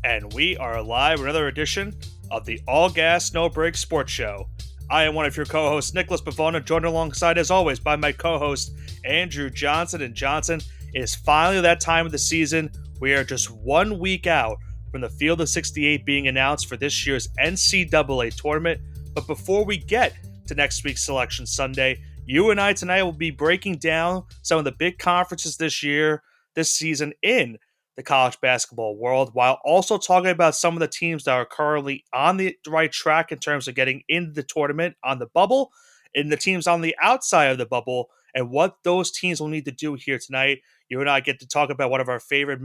and we are live with another edition of the All Gas No Break Sports Show. I am one of your co-hosts, Nicholas Pavona, joined alongside, as always, by my co-host, Andrew Johnson. And Johnson, it is finally that time of the season. We are just 1 week out from the Field of 68 being announced for this year's NCAA tournament. But before we get to next week's Selection Sunday, you and I tonight will be breaking down some of the big conferences this season in the college basketball world, while also talking about some of the teams that are currently on the right track in terms of getting into the tournament on the bubble, and the teams on the outside of the bubble, and what those teams will need to do here tonight. You and I get to talk about one of our favorite,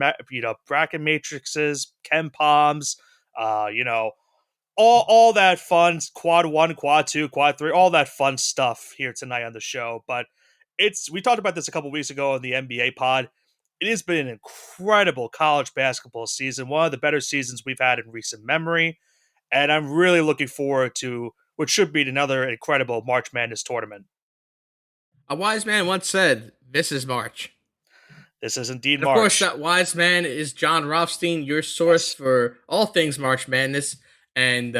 bracket matrices, Ken Palms, all that fun, quad 1, quad 2, quad 3, all that fun stuff here tonight on the show. But we talked about this a couple weeks ago in the NBA pod. It has been an incredible college basketball season, one of the better seasons we've had in recent memory, and I'm really looking forward to what should be another incredible March Madness tournament. A wise man once said, "This is March." This is indeed And of March. course, that wise man is John Rothstein, your source for all things March Madness. And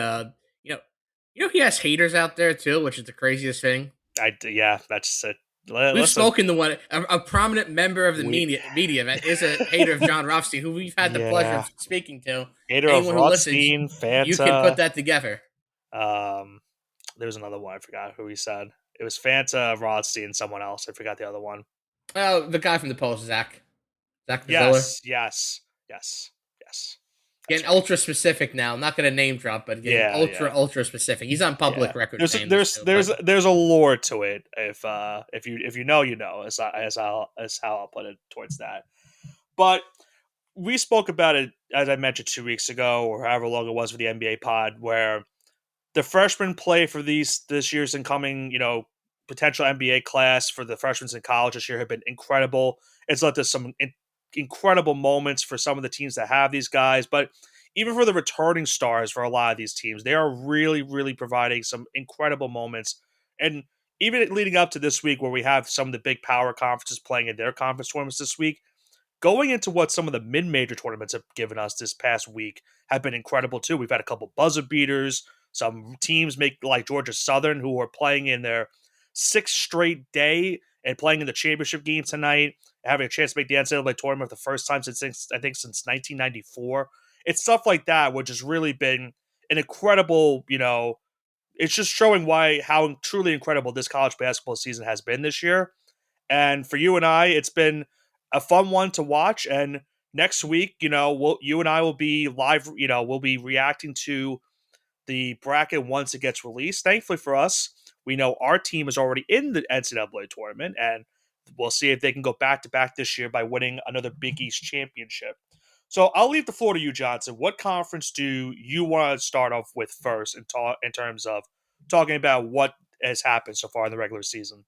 he has haters out there too, which is the craziest thing. That's it. We've spoken to one, a prominent member of the media that is a hater of John Rothstein, who we've had the pleasure of speaking to. Hater of Rothstein, Fanta. You can put that together. There was another one. I forgot who he said. It was Fanta, Rothstein, someone else. I forgot the other one. Oh, the guy from the Post, Zach Baziller. Yes. Getting ultra specific now. I'm not going to name drop, but ultra specific. He's on public record. There's a lore to it. If you know, you know. As how I'll put it towards that. But we spoke about it, as I mentioned 2 weeks ago, or however long it was for the NBA pod, where the freshman play for this year's incoming, potential NBA class for the freshmen in college this year have been incredible. It's led to some incredible moments for some of the teams that have these guys, but even for the returning stars for a lot of these teams, they are really, really providing some incredible moments. And even leading up to this week, where we have some of the big power conferences playing in their conference tournaments this week, going into what some of the mid-major tournaments have given us this past week have been incredible too. We've had a couple buzzer beaters, some teams like Georgia Southern, who are playing in their 6th straight day and playing in the championship game tonight, having a chance to make the NCAA tournament for the first time since 1994. It's stuff like that, which has really been an incredible, it's just showing how truly incredible this college basketball season has been this year. And for you and I, it's been a fun one to watch. And next week, you and I will be live, we'll be reacting to the bracket once it gets released. Thankfully for us, we know our team is already in the NCAA tournament, and we'll see if they can go back-to-back this year by winning another Big East championship. So I'll leave the floor to you, Johnson. What conference do you want to start off with first in terms of talking about what has happened so far in the regular season?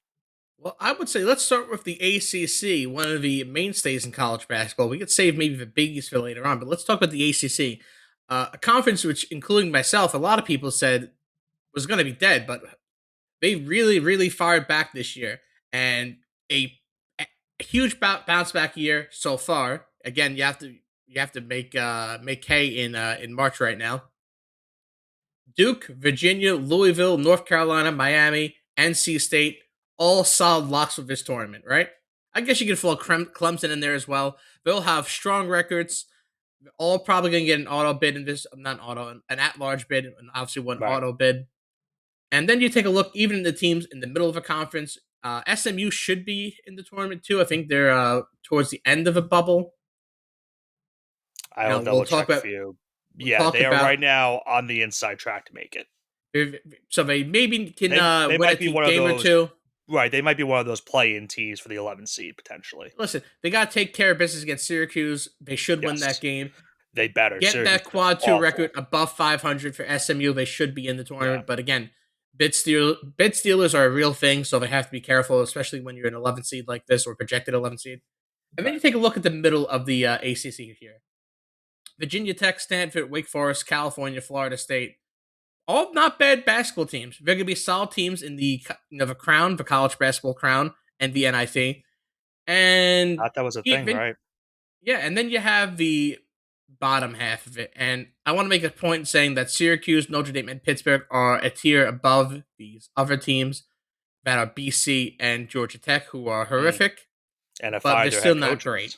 Well, I would say let's start with the ACC, one of the mainstays in college basketball. We could save maybe the Big East for later on, but let's talk about the ACC, a conference which, including myself, a lot of people said was going to be dead, but they really, really fired back this year, and a huge bounce back year so far. Again, you have to make hay in March right now. Duke, Virginia, Louisville, North Carolina, Miami, NC State, all solid locks of this tournament, right? I guess you could throw Clemson in there as well. They'll have strong records. They're all probably going to get an auto bid in this, an at-large bid, and obviously one auto bid. And then you take a look, even in the teams in the middle of a conference, SMU should be in the tournament too. I think they're towards the end of a bubble. I'll double check for you. Yeah, they are right now on the inside track to make it. So they maybe can they win might a be one of game those, or two. Right, they might be one of those play-in teams for the 11th seed, potentially. Listen, they got to take care of business against Syracuse. They should win that game. They better. Get Syracuse that quad 2 record above 500 for SMU. They should be in the tournament. Yeah. But again, bid stealers are a real thing, so they have to be careful, especially when you're an 11th seed like this or projected 11th seed. And then you take a look at the middle of the ACC here. Virginia Tech, Stanford, Wake Forest, California, Florida State. All not bad basketball teams. They're going to be solid teams in the crown, the college basketball crown, and the NIT. And I thought that was a thing, right? Yeah, and then you have the bottom half of it. And I want to make a point saying that Syracuse, Notre Dame, and Pittsburgh are a tier above these other teams that are BC and Georgia Tech, who are Mm. horrific, And have but fired they're their still head not great.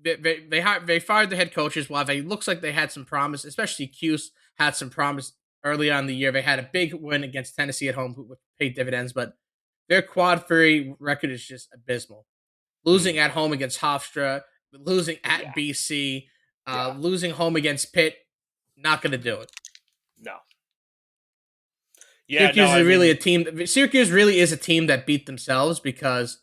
coaches. They fired the head coaches while they looks like they had some promise, especially Cuse had some promise early on in the year. They had a big win against Tennessee at home, who paid dividends, but their quad three record is just abysmal. Mm. Losing at home against Hofstra, losing at Yeah, BC, yeah, losing home against Pitt, not going to do it. no, yeah, no. Syracuse I is really a mean, team. Syracuse really is a team that beat themselves because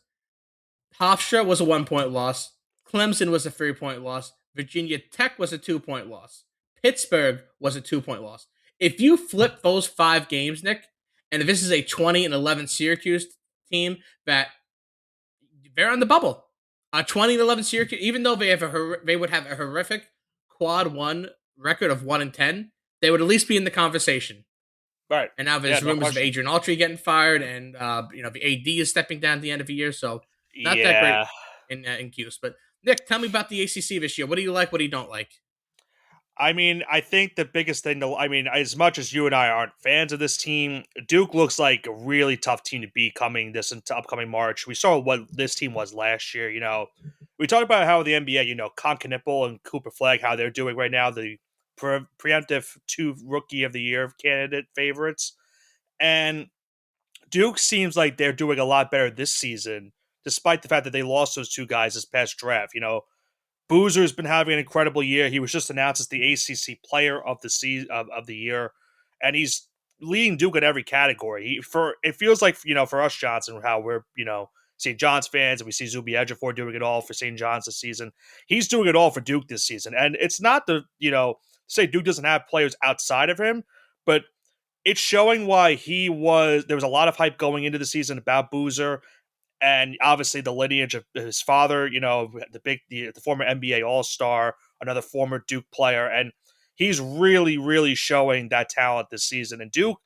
Hofstra was a 1 point loss. Clemson was a 3 point loss. Virginia Tech was a 2 point loss. Pittsburgh was a 2 point loss. If you flip those 5 games, Nick, and this is a 20-11 Syracuse team, that they're on the bubble. A 20-11 Syracuse, even though they would have a horrific quad one record of 1-10, they would at least be in the conversation. right? And now Yeah, there's no rumors of question. Adrian Autry getting fired, and the AD is stepping down at the end of the year, so not that great Yeah, in Cuse. But Nick, tell me about the ACC this year. What do you like? What do you don't like? I mean, I think the biggest thing to, I mean, as much as you and I aren't fans of this team, Duke looks like a really tough team to beat coming this into upcoming March. We saw what this team was last year. We talked about how the NBA, Concanipple and Cooper Flag, how they're doing right now, the preemptive two Rookie of the Year candidate favorites. And Duke seems like they're doing a lot better this season, despite the fact that they lost those two guys this past draft. Boozer's been having an incredible year. He was just announced as the ACC Player of the season of the year, and he's leading Duke in every category. It feels like for us Johnson, how we're St. John's fans, and we see Zuby Ejiofor doing it all for St. John's this season. He's doing it all for Duke this season, and it's not the say Duke doesn't have players outside of him, but it's showing why he was. There was a lot of hype going into the season about Boozer, and obviously the lineage of his father, the former NBA All Star, another former Duke player, and he's really, really showing that talent this season. And Duke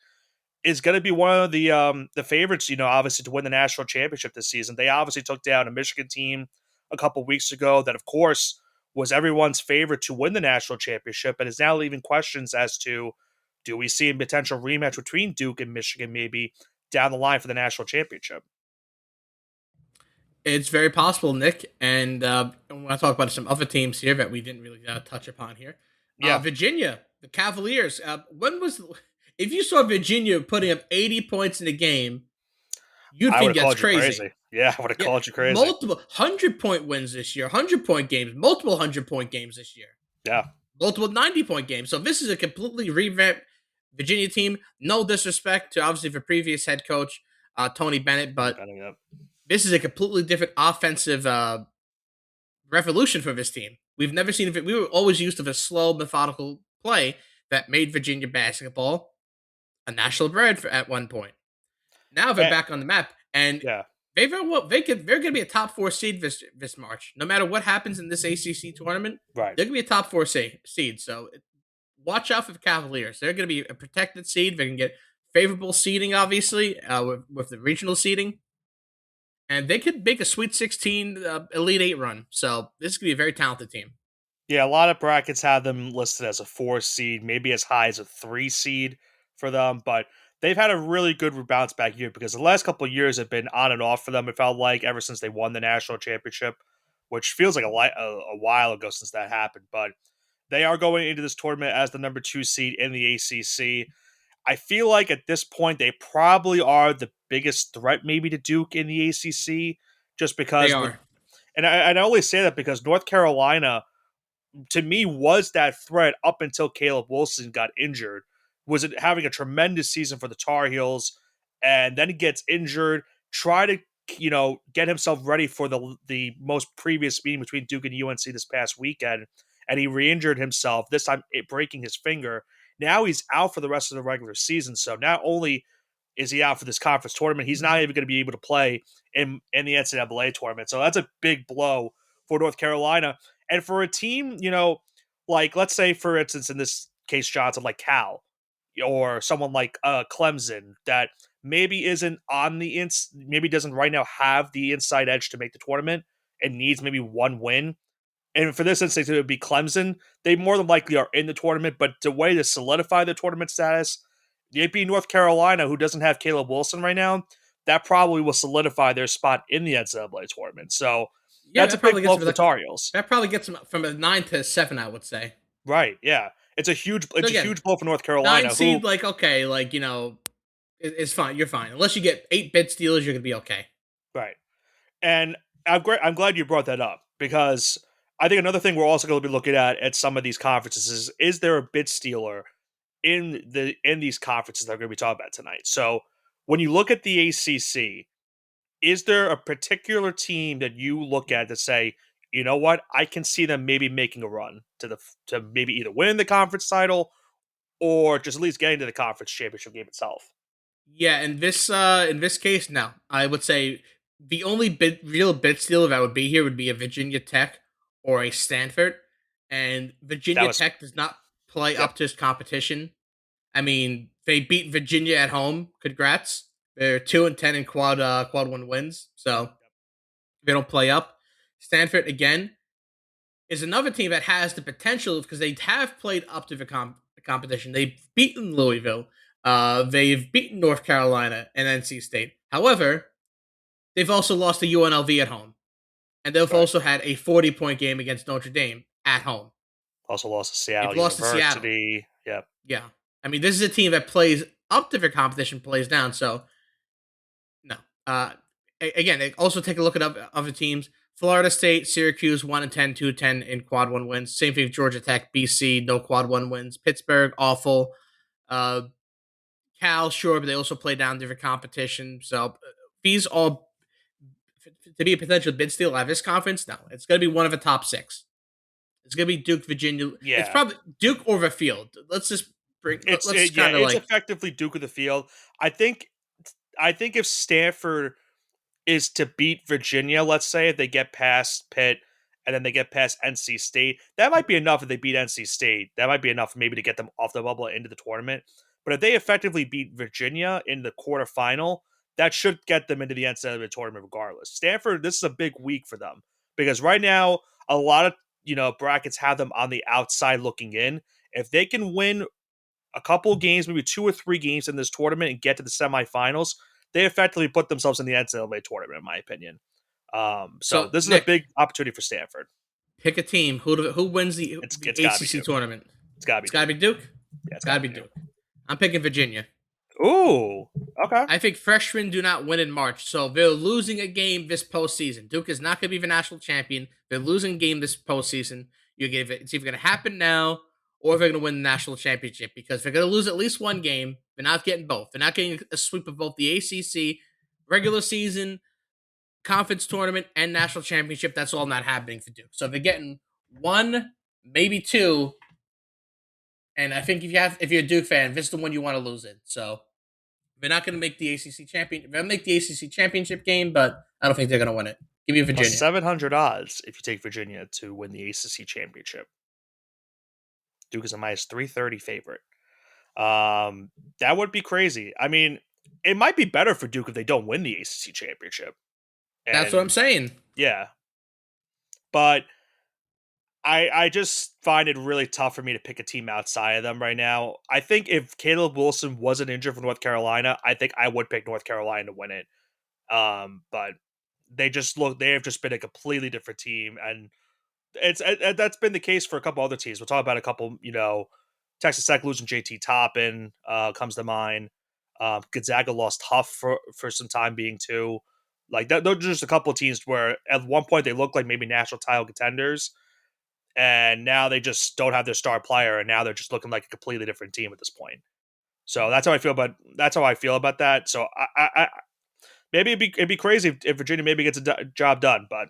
is going to be one of the favorites, obviously to win the national championship this season. They obviously took down a Michigan team a couple weeks ago that, of course, was everyone's favorite to win the national championship, and is now leaving questions as to do we see a potential rematch between Duke and Michigan maybe down the line for the national championship? It's very possible, Nick. And I want to talk about some other teams here that we didn't really touch upon here. Yeah, Virginia, the Cavaliers. If you saw Virginia putting up 80 points in a game, you'd I would think have that's called you crazy. crazy. Yeah, I would have Yeah, called you crazy. multiple 100 point wins this year, 100 point games, multiple 100 point games this year, Yeah, multiple 90 point games. So this is a completely revamped Virginia team. No disrespect to obviously the previous head coach Tony Bennett, but depending up. this is a completely different offensive revolution for this team. We've never seen it. We were always used to a slow, methodical play that made Virginia basketball a national brand at one point. Now they're Eh, back on the map, and yeah, they're going to be a top four seed this March. No matter what happens in this ACC tournament, right. they're going to be a top four seed. So watch out for the Cavaliers. They're going to be a protected seed. They can get favorable seeding, obviously, with the regional seeding, and they could make a Sweet 16 Elite Eight run. So this is going to be a very talented team. Yeah, a lot of brackets have them listed as a 4 seed, maybe as high as a 3 seed for them, but they've had a really good bounce back year because the last couple of years have been on and off for them. It felt like ever since they won the national championship, which feels like a while ago since that happened. But they are going into this tournament as the number 2 seed in the ACC. I feel like at this point they probably are the biggest threat maybe to Duke in the ACC, just They because with are. and I only say that because North Carolina to me was that threat up until Caleb Wilson got injured. Was it having a tremendous season for the Tar Heels, and then he gets injured. Try to get himself ready for the most previous meeting between Duke and UNC this past weekend, and he re-injured himself this time, breaking his finger. Now he's out for the rest of the regular season. So not only is he out for this conference tournament, he's not even going to be able to play in the NCAA tournament. So that's a big blow for North Carolina. And for a team, like let's say, for instance, in this case, Johnson, like Cal or someone like Clemson, that maybe isn't on the maybe doesn't right now have the inside edge to make the tournament and needs maybe one win. and for this instance, it would be Clemson. They more than likely are in the tournament, but the way to solidify the tournament status, it be North Carolina, who doesn't have Caleb Wilson right now, that probably will solidify their spot in the NCAA tournament. So Yeah, that's a that big probably gets blow him for the like Tar Heels. that probably gets him from a 9 to 7, I would say. Right? Yeah, So it's a again, huge blow for North nine Carolina, who seed, like okay, like it's fine. You're fine unless you get 8 bid stealers. You're gonna be okay. right. And I'm glad you brought that up because I think another thing we're also going to be looking at some of these conferences is there a bid stealer in these conferences that we're going to be talking about tonight. So when you look at the ACC, is there a particular team that you look at to say, you know what, I can see them maybe making a run to maybe either win the conference title or just at least getting to the conference championship game itself? Yeah, in this case, no. I would say the only real bid stealer that would be here would be a Virginia Tech or a Stanford, and That Virginia was Tech does not play yep. up to its competition. I mean, they beat Virginia at home. Congrats. They're 2-10 in quad one wins, so they don't play up. Stanford again is another team that has the potential because they have played up to the competition. They've beaten Louisville. They've beaten North Carolina and NC State. However, they've also lost to UNLV at home, and they've Right. also had a 40-point game against Notre Dame at home. Also lost to They've Seattle lost to Seattle. University. Yep. Yeah, I mean this is a team that plays up to their competition, plays down. So no. Again, also take a look at other teams. Florida State, Syracuse, 1-10, 2-10 in quad one wins. Same thing with Georgia Tech, BC, no quad one wins. Pittsburgh, awful. Uh, Cal, sure, but they also play down different competition. So these all to be a potential bid steal at this conference. No, it's going to be one of the top six. It's going to be Duke, Virginia. It's Yeah. probably Duke or the field. Let's just bring. Let's Yeah, kind of it's like effectively Duke of the field. I think I think if Stanford is to beat Virginia, let's say if they get past Pitt and then they get past NC State, that might be enough if they beat NC State. That might be enough maybe to get them off the bubble into the tournament. But if they effectively beat Virginia in the quarterfinal, that should get them into the NCAA tournament regardless. Stanford, this is a big week for them because right now a lot of brackets have them on the outside looking in. If they can win a couple of games, maybe 2 or 3 games in this tournament and get to the semifinals, they effectively put themselves in the NCAA tournament, in my opinion. So so. this is a Nick, big opportunity for Stanford. pick a team. Who wins the It's got to be ACC Duke. tournament? It's got to be It's got to Duke. be Duke. Yeah, it's Got got to to be be Duke. Duke. I'm picking Virginia. Ooh, okay. I think freshmen do not win in March, so they're losing a game this postseason. Duke is not going to be the national champion. They're losing a game this postseason. It's either going to happen now or they're going to win the national championship because they're going to lose at least one game. They're not getting both. They're not getting a sweep of both the ACC regular season, conference tournament, and national championship. That's all not happening for Duke. So they're getting one, maybe two. And I think if you're a Duke fan, this is the one you want to lose in. So they're not going to make the ACC champion. They'll make the ACC championship game, but I don't think they're going to win it. Give me Plus Virginia. 700 odds if you take Virginia to win the ACC championship. Duke is a minus 330 favorite. That would be crazy. I mean, it might be better for Duke if they don't win the ACC championship. That's what I'm And saying. yeah, but I just find it really tough for me to pick a team outside of them right now. I think if Caleb Wilson wasn't injured for North Carolina, I think I would pick North Carolina to win it. But they have just been a completely different team, and that's been the case for a couple other teams. We'll talk about a couple. Texas Tech losing JT Toppin comes to mind. Gonzaga lost Huff for some time being too. Like that, those are just a couple of teams where at one point they looked like maybe national title contenders, and now they just don't have their star player, and now they're just looking like a completely different team at this point. So that's how I feel about that. So I maybe it'd be crazy if Virginia maybe gets a job done, but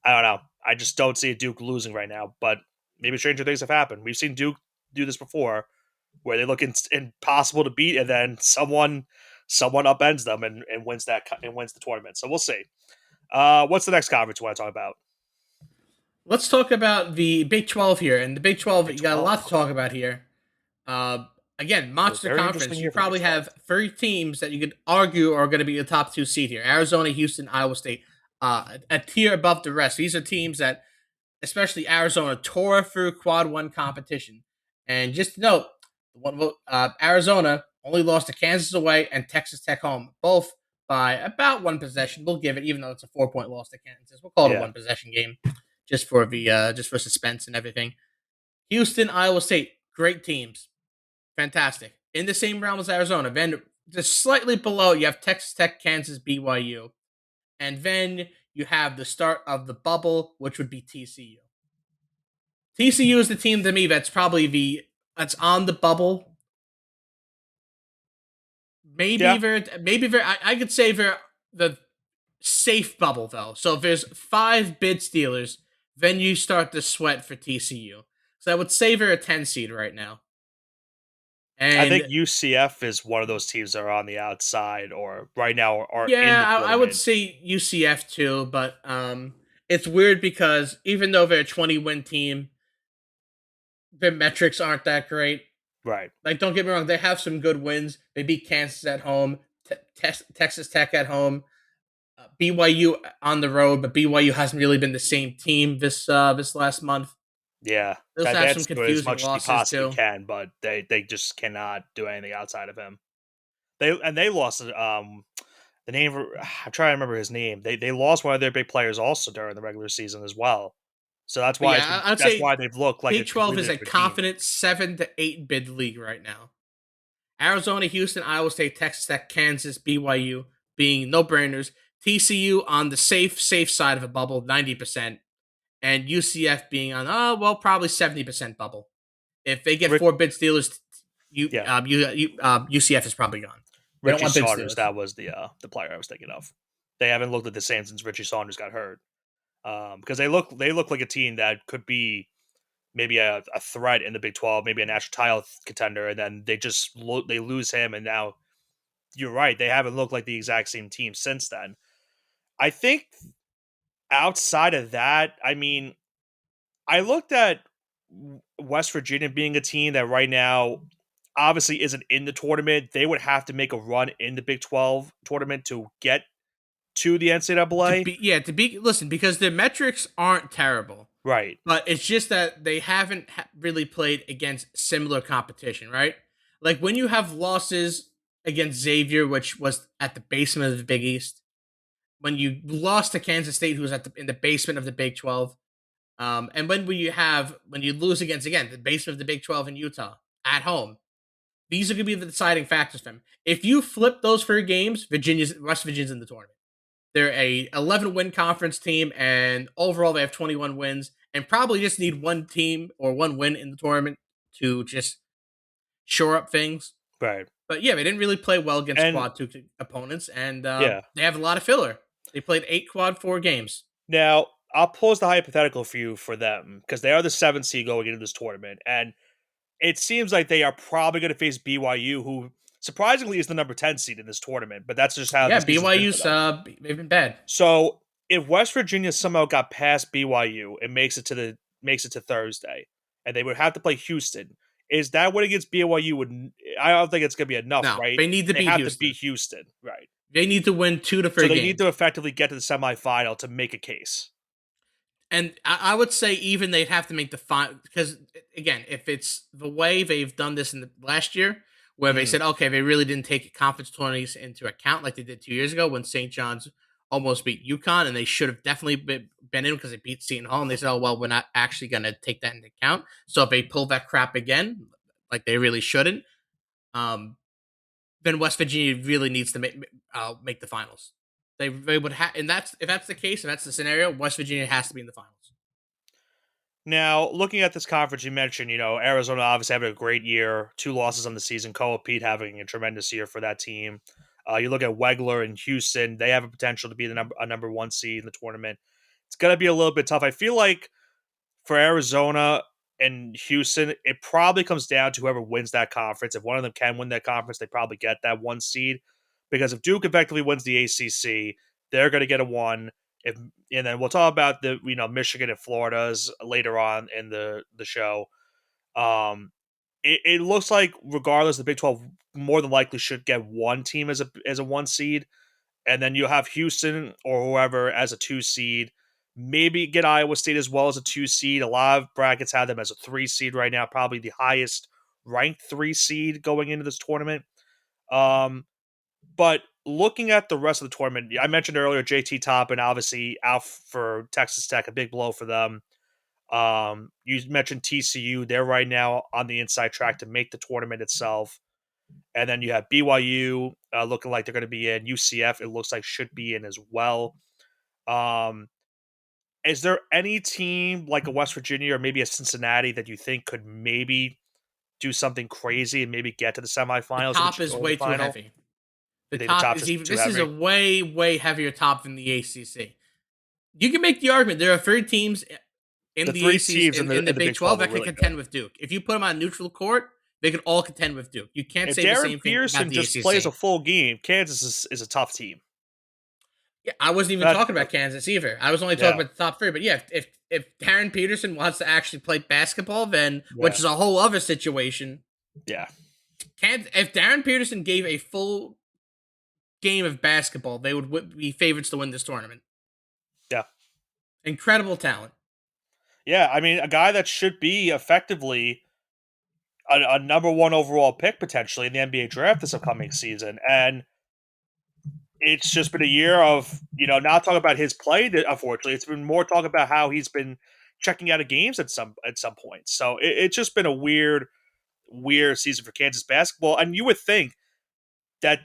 I don't know. I just don't see Duke losing right now. But maybe stranger things have happened. We've seen Duke do this before, where they look impossible to beat, and then someone upends them and wins the tournament. So we'll see. What's the next conference you want to talk about? Let's talk about the Big 12 here. And the Big 12, Big you got a 12. lot to talk about here. Uh, Again, A monster very interesting conference. You year for the Big probably 12. have 3 teams that you could argue are going to be the top 2 seed here: Arizona, Houston, Iowa State. A tier above the rest. These are teams that especially Arizona, tore through quad one competition. And just to note, Arizona only lost to Kansas away and Texas Tech home, both by about one possession. We'll give it, even though it's a 4 point loss to Kansas. We'll call it a Yeah, one possession game, just for suspense and everything. Houston, Iowa State, great teams, fantastic. In the same realm as Arizona, then just slightly below, you have Texas Tech, Kansas, BYU, and then you have the start of the bubble, which would be TCU. TCU is the team to me that's probably that's on the bubble. yeah. I could say they're the safe bubble though. So if there's five bid stealers, then you start to sweat for TCU. So I would say they're a 10 seed right now. I think And UCF is one of those teams that are on the outside or right now are in yeah, the I would tournament. say UCF too, but it's weird because even though they're a 20-win team, their metrics aren't that great. Right. Like, don't get me wrong, they have some good wins. They beat Kansas at home, Texas Tech at home, BYU on the road, but BYU hasn't really been the same team this last month. Yeah. They also That have some that's doing as confusing much as he losses possibly too. can, but they just cannot do anything outside of him. They lost the name I'm trying to remember his name. They lost one of their big players also during the regular season as well. So But yeah, I'd that's say why they've looked like a Big 12 completely is a different team. confident 7 to 8 bid league right now. Arizona, Houston, Iowa State, Texas Tech, Kansas, BYU being no brainers. TCU on the safe side of a bubble, 90%, and UCF being on probably 70% bubble. If they get Rick, four bid stealers, yeah, UCF is probably gone. They don't Richie want bid Saunders. stealers. That was the player I was thinking of. They haven't looked at the same since Richie Saunders got hurt. Because they look like a team that could be maybe a threat in the Big 12, maybe a national title contender, and then they lose him, and now you're right, they haven't looked like the exact same team since then. I think outside of that, I mean, I looked at West Virginia being a team that right now obviously isn't in the tournament. They would have to make a run in the Big 12 tournament to get to the NCAA. To be listen, because their metrics aren't terrible, Right. but it's just that they haven't really played against similar competition, right? Like when you have losses against Xavier, which was at the basement of the Big East, when you lost to Kansas State, who was in the basement of the Big 12, and when you lose against again the basement of the Big 12 in Utah at home, these are going to be the deciding factors for them. If you flip those 3 games, West Virginia's in the tournament. They're a 11-win conference team, and overall they have 21 wins, and probably just need one team or one win in the tournament to just shore up things. Right. But yeah, they didn't really play well against And quad two opponents, and yeah. they have a lot of filler. They played 8 quad 4 games. Now, I'll pose the hypothetical for you for them because they are the 7th seed going into this tournament. And it seems like they are probably going to face BYU, who surprisingly is the number 10 seed in this tournament, but that's just how Yeah, the season's been for BYU's them. they've been bad. So if West Virginia somehow got past BYU and makes it to Thursday, and they would have to play Houston, is that what against BYU would? I don't think it's going to be enough, No, right? they need to They beat have to Houston. beat Houston, right? They need to win 2 to So 3 they need games. to effectively get to the semifinal to make a case. And I would say even they'd have to make the final because again, if it's the way they've done this in the last year, where they Mm, said, okay, they really didn't take conference tourneys into account like they did 2 years ago when St. John's almost beat UConn, and they should have definitely been in because they beat Seton Hall. And they said, oh well, we're not actually going to take that into account. So if they pull that crap again, like they really shouldn't, um, then West Virginia really needs to make the finals. They would have, and that's if that's the case, and that's the scenario, West Virginia has to be in the finals. Now, looking at this conference, you mentioned, Arizona obviously having a great year, 2 losses on the season. Koa Pete having a tremendous year for that team. You look at Wegler and Houston; they have a potential to be a number 1 seed in the tournament. It's going to be a little bit tough. I feel like for Arizona and Houston, it probably comes down to whoever wins that conference. If one of them can win that conference, they probably get that 1 seed. Because if Duke effectively wins the ACC, they're going to get a 1. If and then we'll talk about the Michigan and Florida's later on in the show. Um, it looks like regardless, the Big 12 more than likely should get one team as a 1 seed, and then you'll have Houston or whoever as a 2 seed. Maybe get Iowa State as well as a 2 seed. A lot of brackets have them as a 3 seed right now, probably the highest ranked 3 seed going into this tournament. Um, but looking at the rest of the tournament, I mentioned earlier JT Toppin, obviously out for Texas Tech, a big blow for them. You mentioned TCU; they're right now on the inside track to make the tournament itself. And then you have BYU looking like they're going to be in. UCF, it looks like should be in as well. Um, is there any team like a West Virginia or maybe a Cincinnati that you think could maybe do something crazy and maybe get to the The semifinals top is or the way too final? heavy. The You think the top top's is just even. too This is a heavy? way, way heavier top than the ACC. You can make the argument there are three teams in The the three ACC teams in the in the Big Big 12 12 are that can really good. contend with Duke. If you put them on neutral court, they could all contend with Duke. You can't If say the Darren same thing about Pearson the just plays a ACC. full game, Kansas is a tough team. Yeah, I wasn't even That talking about Kansas either. I was only talking yeah about the top three. But yeah, if Darren Peterson wants to actually play basketball, then which yeah is a whole other situation. yeah If Darren Peterson gave a full game of basketball, they would be favorites to win this tournament. yeah Incredible talent. yeah. I mean, a guy that should be effectively a number one overall pick potentially in the NBA draft this upcoming season, and it's just been a year of not talking about his play. Unfortunately, it's been more talk about how he's been checking out of games at some point. So it's just been a weird season for Kansas basketball. And you would think that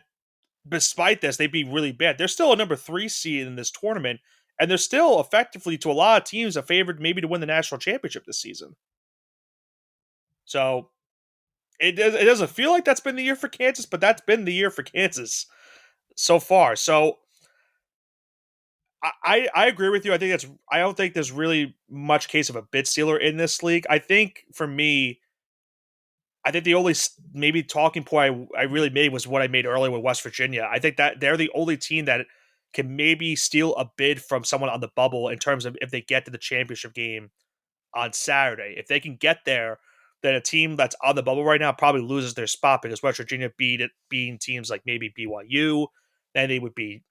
despite this, they'd be really bad. They're still a number 3 seed in this tournament, and they're still effectively to a lot of teams a favored maybe to win the national championship this season. So it doesn't feel like that's been the year for Kansas, but that's been the year for Kansas so far. So I agree with you. I don't think there's really much case of a bid stealer in this league. I think for me, I think the only maybe talking point I really made was what I made earlier with West Virginia. I think that they're the only team that can maybe steal a bid from someone on the bubble in terms of if they get to the championship game on Saturday. If they can get there, then a team that's on the bubble right now probably loses their spot because West Virginia beating teams like maybe BYU, then they would be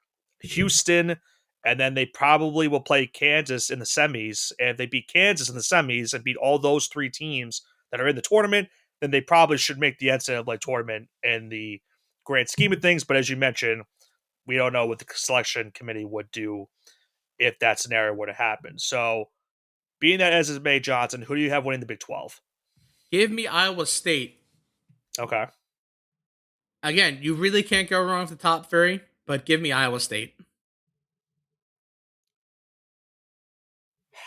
Houston, and then they probably will play Kansas in the semis. And if they beat Kansas in the semis and beat all those three teams that are in the tournament, then they probably should make the NCAA tournament in the grand scheme of things. But as you mentioned, we don't know what the selection committee would do if that scenario were to happen. So, being that as is May Johnson, who do you have winning the Big 12? Give me Iowa State. Okay. Again, you really can't go wrong with the top three, but give me Iowa State.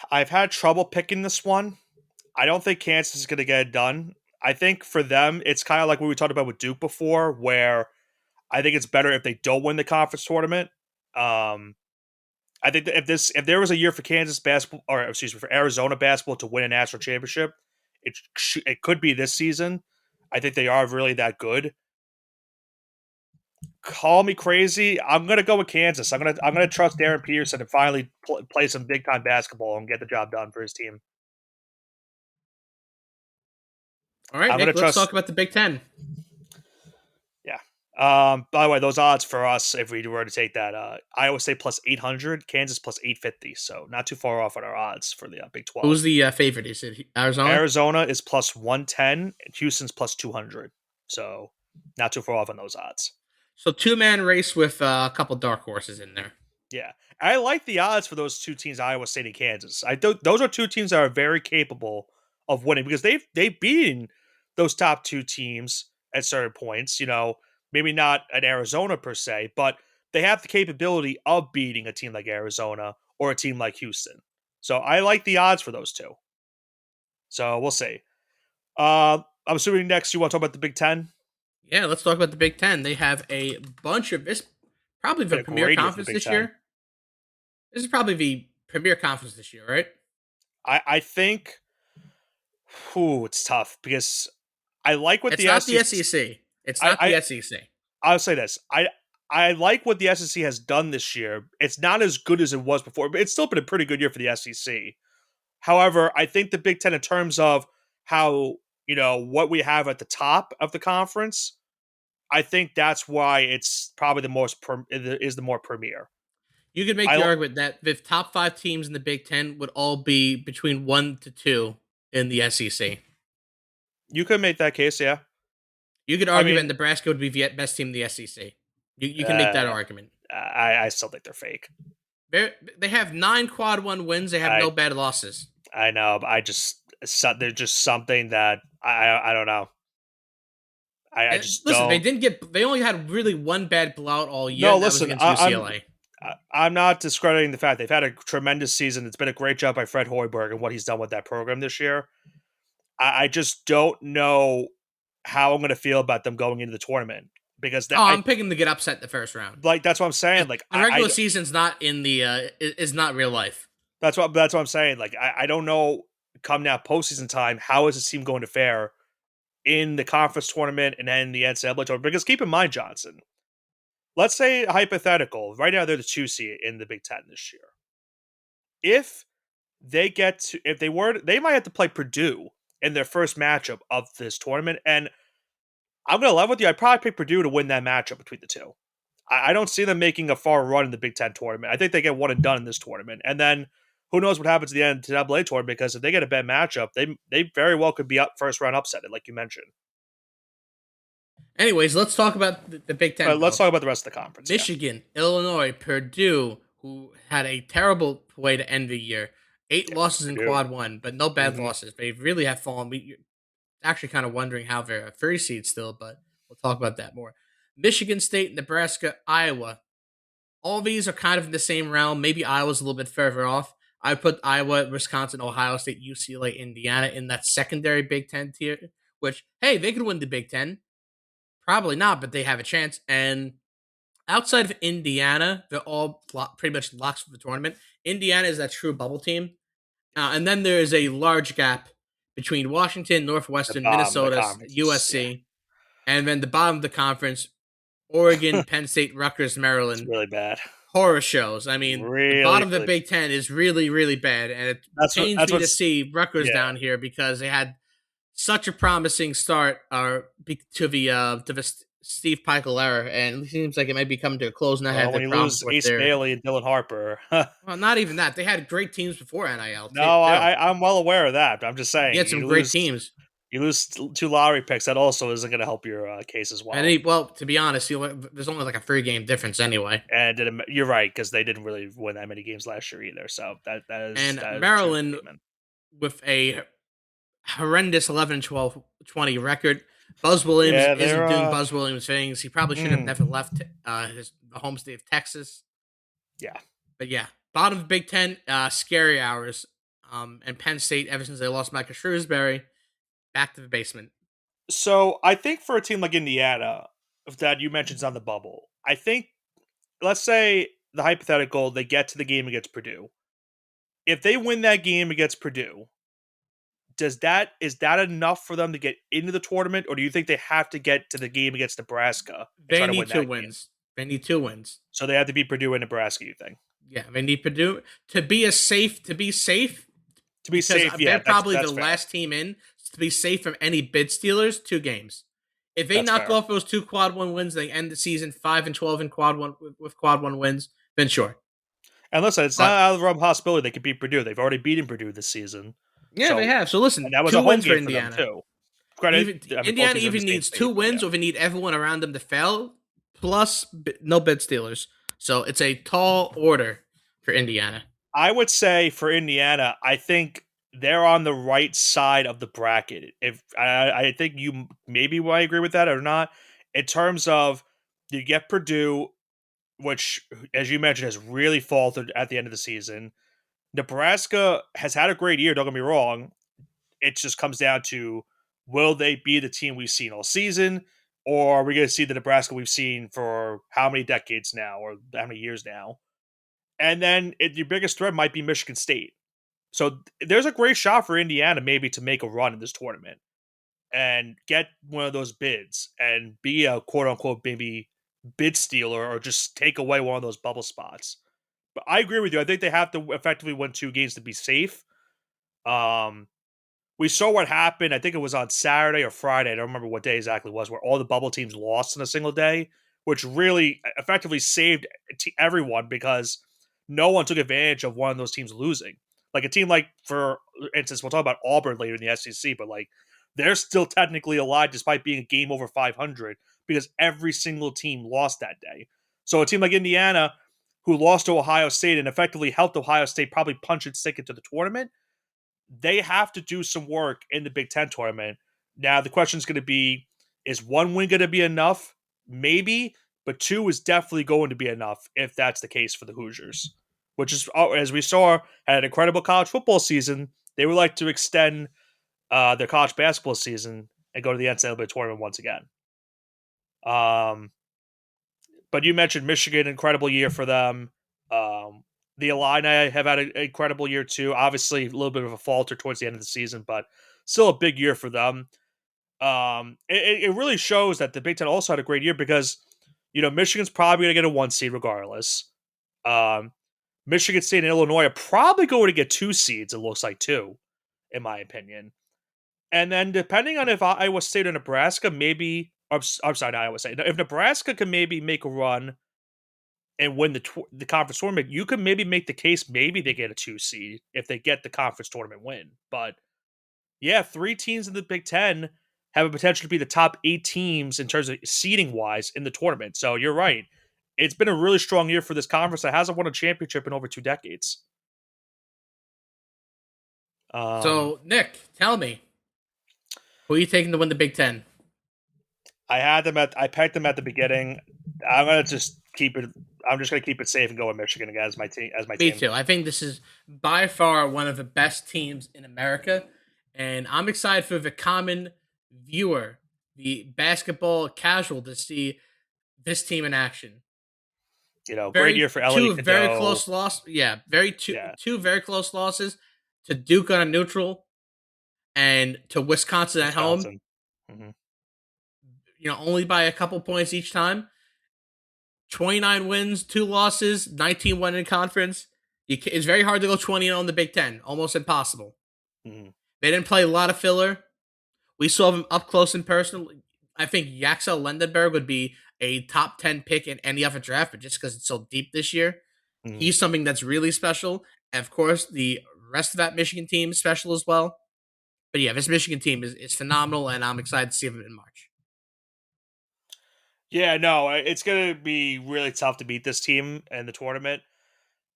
I've had trouble picking this one. I don't think Kansas is going to get it done. I think for them, it's kind of like what we talked about with Duke before, where I think it's better if they don't win the conference tournament. Um, I think that if there was a year for Kansas basketball, or excuse me, for Arizona basketball to win a national championship, it could be this season. I think they are really that good. Call me crazy. I'm gonna go with Kansas. I'm gonna trust Darren Peterson to finally play some big time basketball and get the job done for his team. All right, I'm gonna Nick, let's trust. talk about the Big Ten. Yeah. By the way, those odds for us, if we were to take that, Iowa State plus 800, Kansas plus 850. So not too far off on our odds for the Big 12. Who's the favorite? Is it Arizona? Arizona is plus 110, and Houston's plus 200. So not too far off on those odds. So two-man race with a couple dark horses in there. Yeah. I like the odds for those two teams, Iowa State and Kansas. Those are two teams that are very capable of winning because they've beaten those top two teams at certain points. Maybe not at Arizona per se, but they have the capability of beating a team like Arizona or a team like Houston. So I like the odds for those two. So we'll see. I'm assuming next you want to talk about the Big Ten. Yeah, let's talk about the Big Ten. They have a bunch of this, probably the Been a premier great year for the conference Big this Ten. year. This is probably the premier conference this year, right? I think, it's tough because I like what It's the not the SEC. SEC. It's I, not I the SEC. I'll say this. I like what the SEC has done this year. It's not as good as it was before, but it's still been a pretty good year for the SEC. However, I think the Big Ten, in terms of how what we have at the top of the conference, I think that's why it's probably the more premier. You could make I the don't- argument that the top five teams in the Big Ten would all be between 1 to 2 in the SEC. you could make that case, yeah. You could I argue that mean, Nebraska would be the best team in the SEC. You can make that uh, argument. I still think they're fake. They have 9 quad 1 wins. They have I no bad losses. I know, but there's just something that I don't know. I And just listen, they don't. didn't get. They only had really one bad blowout all year, No, and that was listen, against UCLA. I'm not discrediting the fact they've had a tremendous season. It's been a great job by Fred Hoiberg and what he's done with that program this year. I just don't know how I'm going to feel about them going into the tournament because Oh, I'm picking to get upset in the first round. that's what I'm saying. Like The regular season's not in the is not real life. that's what I'm saying. Like I don't know come now postseason time how is this team going to fare in the conference tournament and then the NCAA tournament? Because keep in mind, Johnson, let's say hypothetical. Right now they're the 2 seed in the Big Ten this year. If if they were they might have to play Purdue in their first matchup of this tournament, and I'm gonna love with you. I'd probably pick Purdue to win that matchup between the two. I don't see them making a far run in the Big Ten tournament. I think they get one and done in this tournament, and then who knows what happens at the end of the NCAA tournament? Because if they get a bad matchup, they very well could be up first round upset, like you mentioned. Anyways, let's talk about the Big Ten. Let's talk about the rest of the conference. Michigan, Illinois, Purdue, who had a terrible way to end the year. Eight losses in Purdue. quad 1, but no bad Mhm. losses. They really have fallen. We actually kind of wondering how they're a 3 seed still, but we'll talk about that more. Michigan State, Nebraska, Iowa. All these are kind of in the same realm. Maybe Iowa's a little bit further off. I put Iowa, Wisconsin, Ohio State, UCLA, Indiana in that secondary Big Ten tier, which, hey, they could win the Big Ten. Probably not, but they have a chance. And outside of Indiana, they're all pretty much locks for the tournament. Indiana is that true bubble team. And then there is a large gap between Washington, The Northwestern, bottom of the Minnesota, conference. Yeah, USC, and then the bottom of the conference, Oregon, Penn State, Rutgers, it's Maryland. really bad. Horror shows. I mean, the Really, bottom of the really. Big Ten is really, really bad, and it pains That's me to what's see Rutgers yeah. down here because they had such a promising start to the Steve Peichel era, and it seems like it might be coming to a close. Now have Well, when their you problems lose with Ace their Bailey and Dylan Harper, well, not even that. They had great teams before NIL no, too. I'm well aware of that. But I'm just He saying had some great teams. you lose two lottery picks. That also isn't going to help your case as And well. well, to be honest, there's only like a 3 game difference anyway. And you're right because they didn't really win that many games last year either. So And that is a true Maryland statement. with a horrendous 11 12 20 record. Buzz Williams Yeah, isn't they're doing Buzz Williams things. He probably should have mm, never left the home state of Texas. yeah. But yeah, bottom of Big Ten, scary hours. And Penn State, ever since they lost Micah Shrewsbury, back to the basement. So I think for a team like Indiana, that you mentioned is on the bubble, I think let's say the hypothetical they get to the game against Purdue. If they win that game against Purdue, is that enough for them to get into the tournament, or do you think they have to get to the game against Nebraska and They try to win need two that game? wins. They need 2 wins. So they have to beat Purdue and Nebraska. You think Yeah, they need Purdue to be safe to be because safe? they're Yeah, probably the that's fair. last team in to be safe from any bid stealers. 2 games. If they That's knock fair. off those 2 quad 1 wins, they end the season 5-12 in quad 1 with quad 1 wins. Then sure. And listen, it's not But out of the realm of possibility they could beat Purdue. They've already beaten Purdue this season. yeah, they So have. So listen, and that was a two home wins for game for them Indiana. too. Credit, Even I mean, both Indiana teams are in the even same needs state, two but wins, yeah. or they need everyone around them to fail, plus no bid stealers. So it's a tall order for Indiana. I would say for Indiana, I think they're on the right side of the bracket. If I think you maybe might agree with that or not. In terms of you get Purdue, which as you mentioned has really faltered at the end of the season. Nebraska has had a great year. Don't get me wrong. It just comes down to will they be the team we've seen all season, or are we going to see the Nebraska we've seen for how many decades now, or how many years now? And then your biggest threat might be Michigan State. So there's a great shot for Indiana maybe to make a run in this tournament and get one of those bids and be a quote unquote maybe bid stealer or just take away one of those bubble spots. But I agree with you. I think they have to effectively win 2 games to be safe. Um, we saw what happened. I think it was on Saturday or Friday. I don't remember what day exactly it was, where all the bubble teams lost in a single day, which really effectively saved everyone because no one took advantage of one of those teams losing. Like a team like, for instance, we'll talk about Auburn later in the SEC, but like they're still technically alive despite being a game over 500 because every single team lost that day. So a team like Indiana, who lost to Ohio State and effectively helped Ohio State probably punch its ticket to the tournament, they have to do some work in the Big Ten tournament. Now, the question is going to be, is one win going to be enough? Maybe, but two is definitely going to be enough if that's the case for the Hoosiers, which is, as we saw, had an incredible college football season. They would like to extend their college basketball season and go to the NCAA tournament once again. But you mentioned Michigan, incredible year for them. The Illini have had an incredible year too. Obviously, a little bit of a falter towards the end of the season, but still a big year for them. It really shows that the Big Ten also had a great year because, Michigan's probably going to get a 1 seed regardless. Michigan State and Illinois are probably going to get 2 seeds, it looks like, too, in my opinion. And then depending on if Iowa State or Nebraska, maybe, I'm sorry, not Iowa State. If Nebraska can maybe make a run and win the conference tournament, you can maybe make the case maybe they get a 2 seed if they get the conference tournament win. But yeah, 3 teams in the Big Ten have a potential to be the top 8 teams in terms of seeding wise in the tournament. So you're right. It's been a really strong year for this conference that hasn't won a championship in over 2 decades. Um, So, Nick, tell me, who are you taking to win the Big Ten? I pegged them at the beginning. I'm gonna just keep it. I'm just gonna keep it safe and go with Michigan again as my team. As my Me team. too. I think this is by far one of the best teams in America, and I'm excited for the common viewer, the basketball casual, to see this team in action. Great year for Elodie Two very Cadeau. close loss. Yeah, very two Yeah, two very close losses to Duke on a neutral and to Wisconsin at home. Wisconsin. Hmm. Only by a couple points each time. 29 wins, 2 losses, 19-1 in conference. It's very hard to go 20-0 in the Big Ten. Almost impossible. Hmm. They didn't play a lot of filler. We saw them up close and personal. I think Yaxel Lendenberg would be a top 10 pick in any other draft, but just because it's so deep this year, Hmm. he's something that's really special. And of course, the rest of that Michigan team is special as well. But yeah, this Michigan team is phenomenal, and I'm excited to see them in March. Yeah, no, it's gonna be really tough to beat this team in the tournament.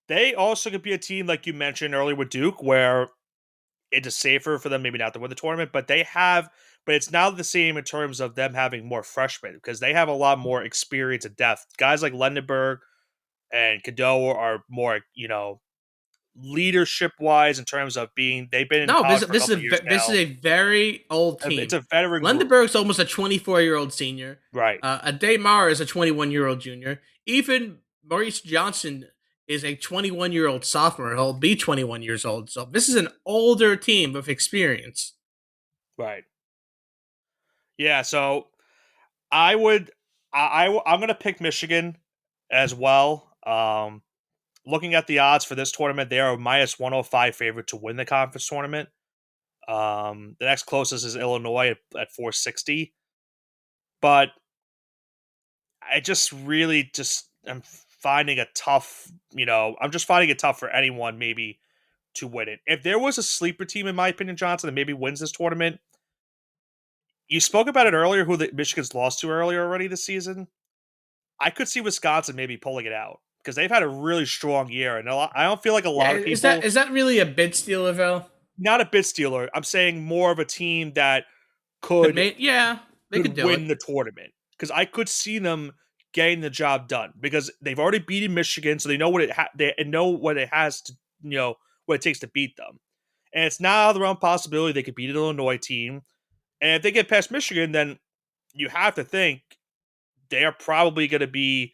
They also could be a team like you mentioned earlier with Duke, where it is safer for them maybe not to win the tournament, but it's now the same in terms of them having more freshmen because they have a lot more experience and depth. Guys like Lendenberg and Cadeau are more, leadership wise in terms of they've been in No, this college for a this is couple of years this is now. a very old It's team. a veteran group, Lendenberg's almost a 24-year-old senior. right? Ademar is a 21-year-old junior. Even Maurice Johnson is a 21-year-old sophomore. He'll be 21 years old. So this is an older team with experience. Right. Yeah. So I would, I'm going to pick Michigan as well. Looking at the odds for this tournament, they are a minus 105 favorite to win the conference tournament. The next closest is Illinois at 460. But I just really just am finding a tough, I'm just finding it tough for anyone maybe to win it. If there was a sleeper team, in my opinion, Johnson, that maybe wins this tournament, you spoke about it earlier, who the Michigan's lost to earlier already this season. I could see Wisconsin maybe pulling it out because they've had a really strong year, and I don't feel like a Yeah, lot of is that people. is that really a bid stealer though? Not a bit stealer. I'm saying more of a team that Could could make Yeah, they could do it. win the tournament because I could see them getting the job done because they've already beaten Michigan, so they know they know what it has to what it takes to beat them, and it's not out of the realm possibility they could beat an Illinois team, and if they get past Michigan, then you have to think they are probably going to be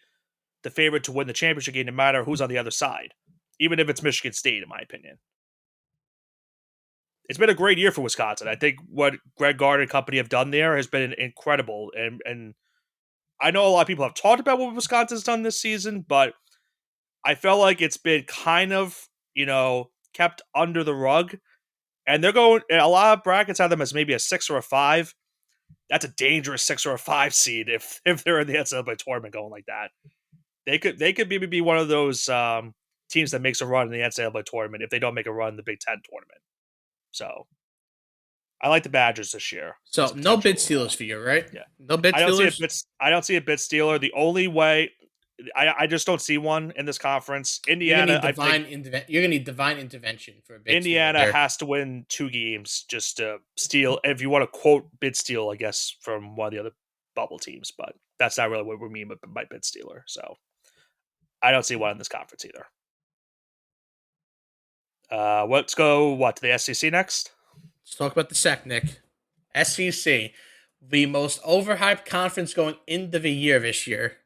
the favorite to win the championship game, no matter who's on the other side, even if it's Michigan State, in my opinion. It's been a great year for Wisconsin. I think what Greg Gardner and company have done there has been incredible, and I know a lot of people have talked about what Wisconsin's done this season, but I felt like it's been kind of kept under the rug, and they're going. A lot of brackets have them as maybe a 6 or a 5. That's a dangerous 6 or a 5 seed if they're in the NCAA tournament going like that. They could maybe be one of those teams that makes a run in the NCAA tournament if they don't make a run in the Big Ten tournament. So I like the Badgers this year as So a no potential. bid stealers for you, right? Yeah, No bid I don't see a stealers. bit. I don't see a bit stealer. The only way I just don't see one in this conference. Indiana, I think You're gonna need divine intervention for a bid stealer Indiana here. has to win 2 games just to steal. If you want to quote bid steal, I guess from one of the other bubble teams, but that's not really what we mean by bid stealer. So I don't see one in this conference either. Let's go to the SEC next. Let's talk about the SEC, Nick. SEC, the most overhyped conference going into the year this year.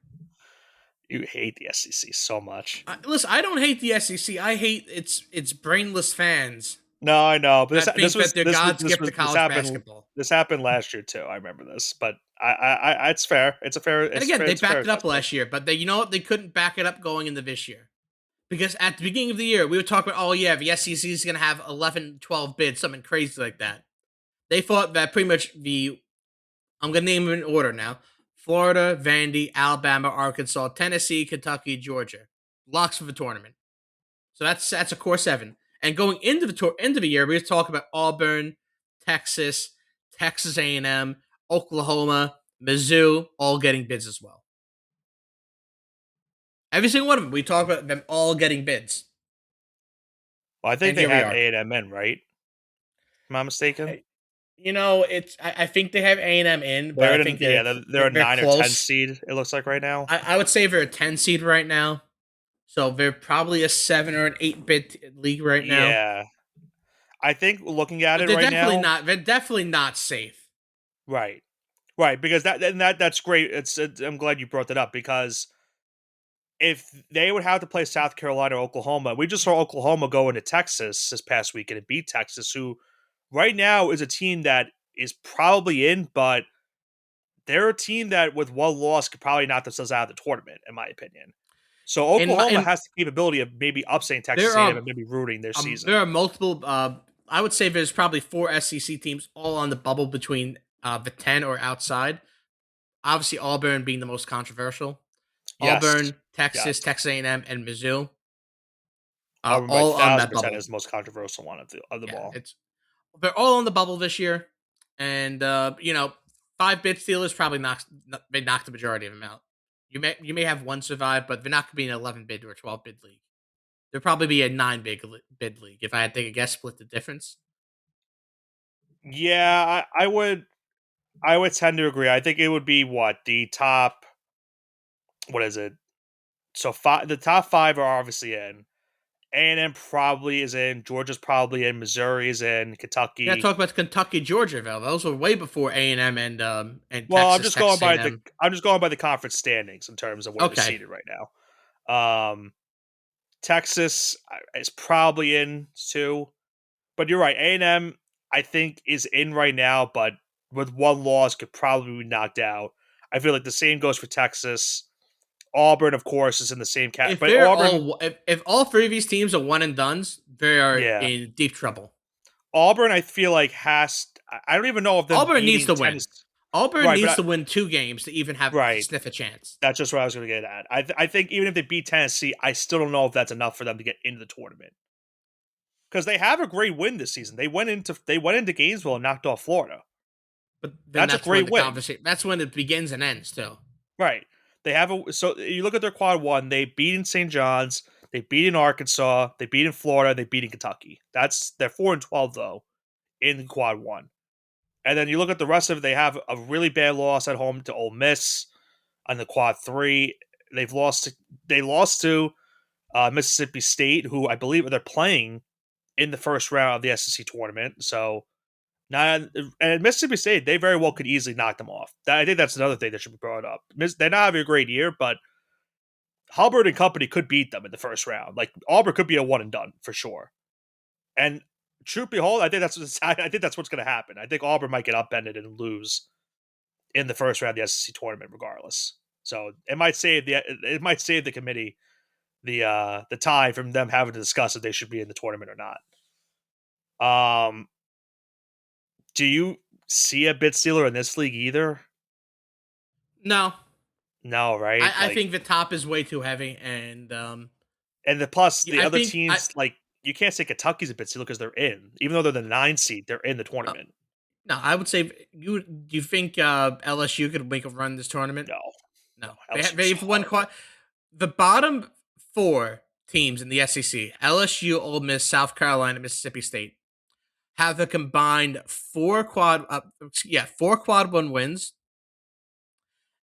You hate the SEC so much. Listen, I don't hate the SEC. I hate its brainless fans No, I know, but that think that they're God's gift to this college happened. basketball. This happened last year too. I remember this, but it's fair. And again, they It's a fair backed it up assessment. last year, but you know what? They couldn't back it up going into this year. Because at the beginning of the year, we would talk about, oh, yeah, the SEC is going to have 11, 12 bids, something crazy like that. They thought that pretty much I'm going to name them in order now: Florida, Vandy, Alabama, Arkansas, Tennessee, Kentucky, Georgia. Locks for the tournament. So that's a core 7. And going into end of the year, we were talking about Auburn, Texas, Texas A&M, Oklahoma, Mizzou, all getting bids as well. Every single one of them, we talk about them all getting bids. Well, I think And they here we have are. A&M in, right? Am I mistaken? It's I think they have A&M in, but They're I in, think yeah, they're a they're 9 or 10 close. seed. It looks like right now. I would say they're a 10 seed right now. So they're probably a 7 or an 8 bid league right now. Yeah, I think looking at But it right now, they're definitely not safe. right, right, because that's great. I'm glad you brought that up because if they would have to play South Carolina or Oklahoma, we just saw Oklahoma go into Texas this past weekend and beat Texas, who right now is a team that is probably in, but they're a team that with one loss could probably knock themselves out of the tournament, in my opinion. So Oklahoma And has the capability of maybe upsetting Texas there A&M are and maybe rooting their season. there are multiple. I would say there's probably 4 SEC teams all on the bubble between the 10 or outside. Obviously, Auburn being the most controversial. Yes, Auburn, Texas, yes. Texas A&M, and Mizzou are Auburn by all on thousand that percent bubble. is the most controversial one of them Yeah, all. it's they're all on the bubble this year, and 5 bid stealers probably they knocked the majority of them out. You may have one survive, but they're not going to be an 11 bid or a 12 bid league. There'll probably be a 9 bid league if I had to take a guess. Split the difference. Yeah, I would tend to agree. I think it would be what the top. What is it? So the top 5 are obviously in. A&M probably is in. Georgia's probably in. Missouri is in. You got to Kentucky. talk about Kentucky, Georgia, though. Those were way before A&M and Well, Texas A&M. I'm just going by the conference standings in terms of where they're Okay, seated right now. Texas is probably in too, but you're right. A&M I think is in right now, but with one loss could probably be knocked out. I feel like the same goes for Texas. Auburn, of course, is in the same cat, if but they're Auburn, all if all 3 of these teams are one and duns, they are yeah, in deep trouble. Auburn. I feel like has. I don't even know if them Auburn needs beating to win. Tennessee. Auburn Right, but needs to win 2 games to even have to right. sniff a chance. That's just what I was going to get at. I think even if they beat Tennessee, I still don't know if that's enough for them to get into the tournament because they have a great win this season. They went into Gainesville and knocked off Florida. But then That's a that's when great the win, conversation. That's when it begins and ends too. right? They have a so you look at their quad one. They beat in St. John's. They beat in Arkansas. They beat in Florida. They beat in Kentucky. They're 4-12 though in quad one. And then you look at the rest of it. They have a really bad loss at home to Ole Miss on the quad three. They've lost. They lost to Mississippi State, who I believe they're playing in the first round of the SEC tournament. So, not and Mississippi State, they very well could easily knock them off. I think that's another thing that should be brought up. They're not having a great year, but Hubbard and company could beat them in the first round. Like Auburn could be a one and done for sure. And truth behold, I think that's what's going to happen. I think Auburn might get upended and lose in the first round of the SEC tournament, regardless. So it might save the committee the time from them having to discuss if they should be in the tournament or not. Do you see a bit stealer in this league either? No, No, right? I Like think the top is way too heavy, and And the plus Yeah, the I other think I teams, like, you can't say Kentucky's a bit steal because they're in. Even though they're the 9 seed, they're in the no, tournament. no, I would say you do you think LSU could make a run this tournament? No, no, No, LSU's they've won horrible. quite the bottom four teams in the SEC: LSU, Ole Miss, South Carolina, Mississippi State have a combined four quad one wins,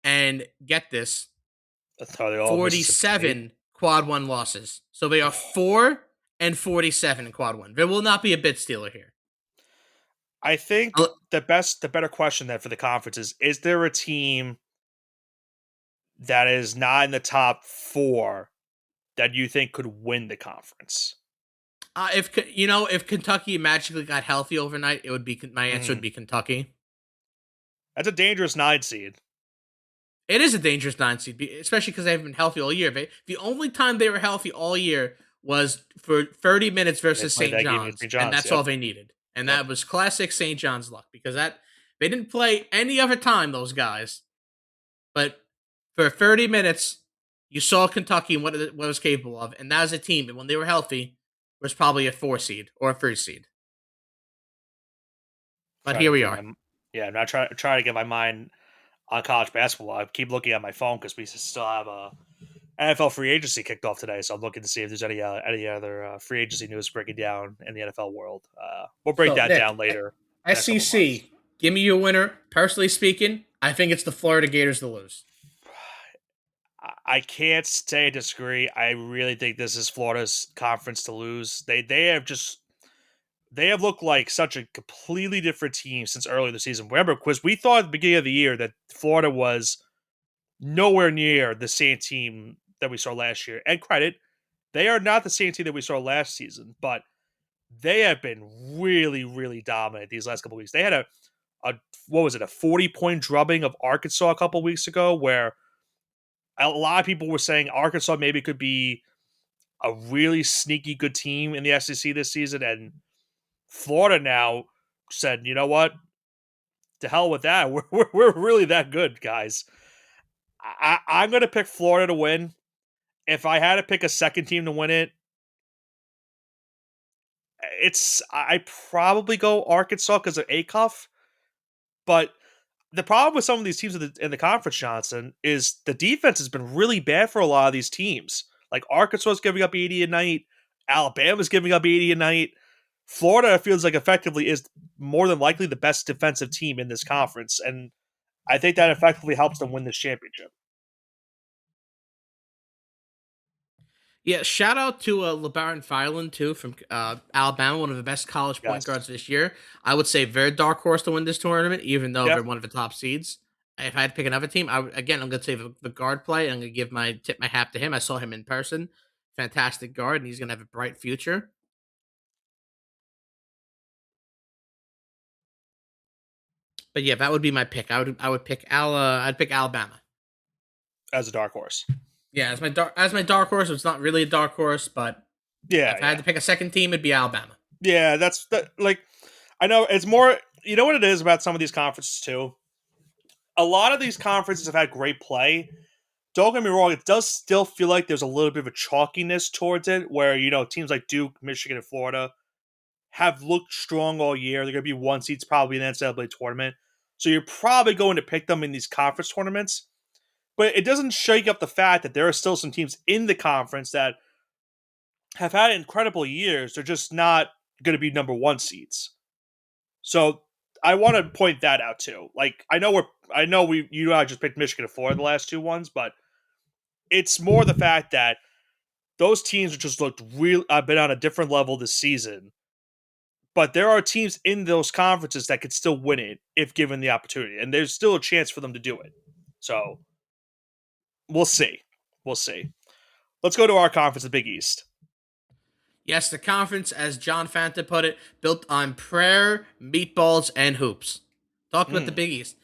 and get this, That's how they all Mississippi State. 47 quad one losses. So they are 4 and 47 in quad one. There will not be a bit stealer here. I think Uh, the better question then for the conference is there a team that is not in the top 4 that you think could win the conference? if Kentucky magically got healthy overnight, it would be my answer would Mm, be Kentucky. that's a dangerous 9 seed. It is a dangerous 9 seed, especially because they've been healthy all year. The only time they were healthy all year was for 30 minutes They versus played St. that game against John's, St. and John's, that's yep, all they needed. And yep. that was classic St. John's luck because that they didn't play any other time, those guys. But for 30 minutes, you saw Kentucky and what it was capable of, and that was a team. And when they were healthy, was probably a 4 seed or a 3 seed. But Trying here to we get are. my yeah, I'm not trying to get my mind on college basketball. I keep looking at my phone because we still have a NFL free agency kicked off today, so I'm looking to see if there's any other free agency news breaking down in the NFL world. We'll break So that down Nick, later in a couple months. SEC, give me your winner. Personally speaking, I think it's the Florida Gators to lose. I can't say I disagree. I really think this is Florida's conference to lose. They have looked like such a completely different team since earlier in the season. Remember, because we thought at the beginning of the year that Florida was nowhere near the same team that we saw last year. And credit, they are not the same team that we saw last season, but they have been really, really dominant these last couple of weeks. They had a what was it, a 40-point drubbing of Arkansas a couple of weeks ago, where a lot of people were saying Arkansas maybe could be a really sneaky good team in the SEC this season, and Florida now said, you know what, to hell with that. We're really that good, guys. I'm going to pick Florida to win. If I had to pick a second team to win it, I probably go Arkansas because of Acuff. But the problem with some of these teams in the conference, Johnson, is the defense has been really bad for a lot of these teams. Like Arkansas is giving up 80 a night, Alabama's giving up 80 a night. Florida feels like effectively is more than likely the best defensive team in this conference, and I think that effectively helps them win this championship. Yeah, shout out to LeBaron Filan too from Alabama, one of the best college point Yes. guards this year. I would say they're a dark horse to win this tournament, even though Yeah. they're one of the top seeds. If I had to pick another team, again I'm going to say the guard play. I'm going to give my tip my hat to him. I saw him in person, fantastic guard, and he's going to have a bright future. But yeah, that would be my pick. I would pick I'd pick Alabama. As a dark horse. Yeah, as my dark horse. It's not really a dark horse, but Yeah, if I had yeah. to pick a second team, it'd be Alabama. Yeah, that's that like I know it's more you know what it is about some of these conferences too? A lot of these conferences have had great play. Don't get me wrong, it does still feel like there's a little bit of a chalkiness towards it where, teams like Duke, Michigan, and Florida have looked strong all year. They're going to be one seeds probably in the NCAA tournament. So you're probably going to pick them in these conference tournaments. But it doesn't shake up the fact that there are still some teams in the conference that have had incredible years. They're just not going to be number one seeds. So I want to point that out too. Like I know we you and I just picked Michigan and Florida the last two ones, but it's more the fact that those teams just looked real. I've been on a different level this season, but there are teams in those conferences that could still win it if given the opportunity, and there's still a chance for them to do it. So we'll see. We'll see. Let's go to our conference, the Big East. Yes, the conference, as John Fanta put it, built on prayer, meatballs, and hoops. Talk about the Mm, Big East.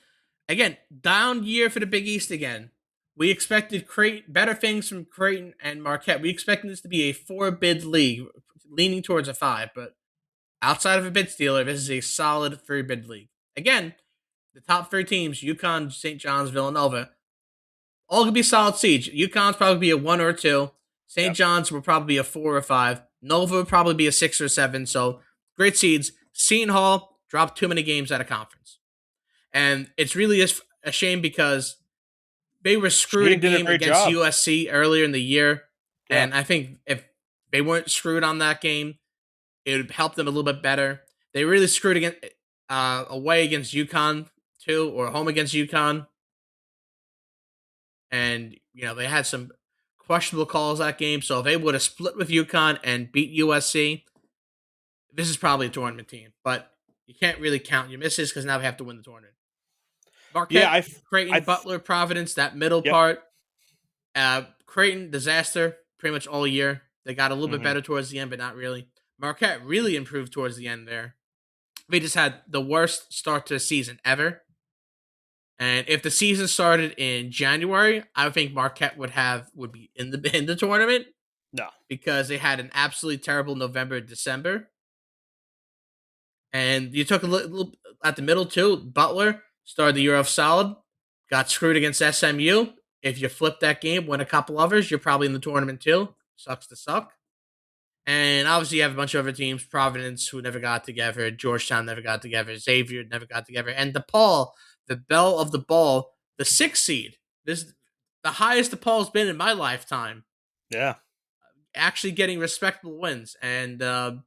Again, down year for the Big East again. We expected better things from Creighton and Marquette. We expected this to be a four-bid league, leaning towards a five, but outside of a bid stealer, this is a solid three-bid league. Again, the top three teams, UConn, St. John's, Villanova, all could be solid seeds. UConn's probably be a one or a two. St. Yep. John's will probably be a 4 or 5. Nova would probably be a 6 or 7. So great seeds. Seton Hall dropped too many games out of conference. And it's really a shame because they were screwed a Shane did a game great against job. USC earlier in the year. Yeah. And I think if they weren't screwed on that game, it would help them a little bit better. They really screwed against away against UConn too, or home against UConn, and they had some questionable calls that game. So if they would have split with UConn and beat USC, this is probably a tournament team. But you can't really count your misses because now they have to win the tournament. Yeah. Marquette, Creighton, Butler, Providence, that middle Yep. part. Creighton disaster pretty much all year. They got a little bit Hmm. better towards the end, but not really. Marquette really improved towards the end there. They just had the worst start to the season ever. And if the season started in January, I would think Marquette would be in the tournament No. because they had an absolutely terrible November, December. And you took a little at the middle too. Butler started the year off solid, got screwed against SMU. If you flip that game, win a couple others, you're probably in the tournament too. Sucks to suck. And obviously, you have a bunch of other teams: Providence, who never got together; Georgetown never got together; Xavier never got together; and DePaul, the belle of the ball, the 6th seed. This the highest DePaul's been in my lifetime. Yeah. Actually, getting respectable wins, and the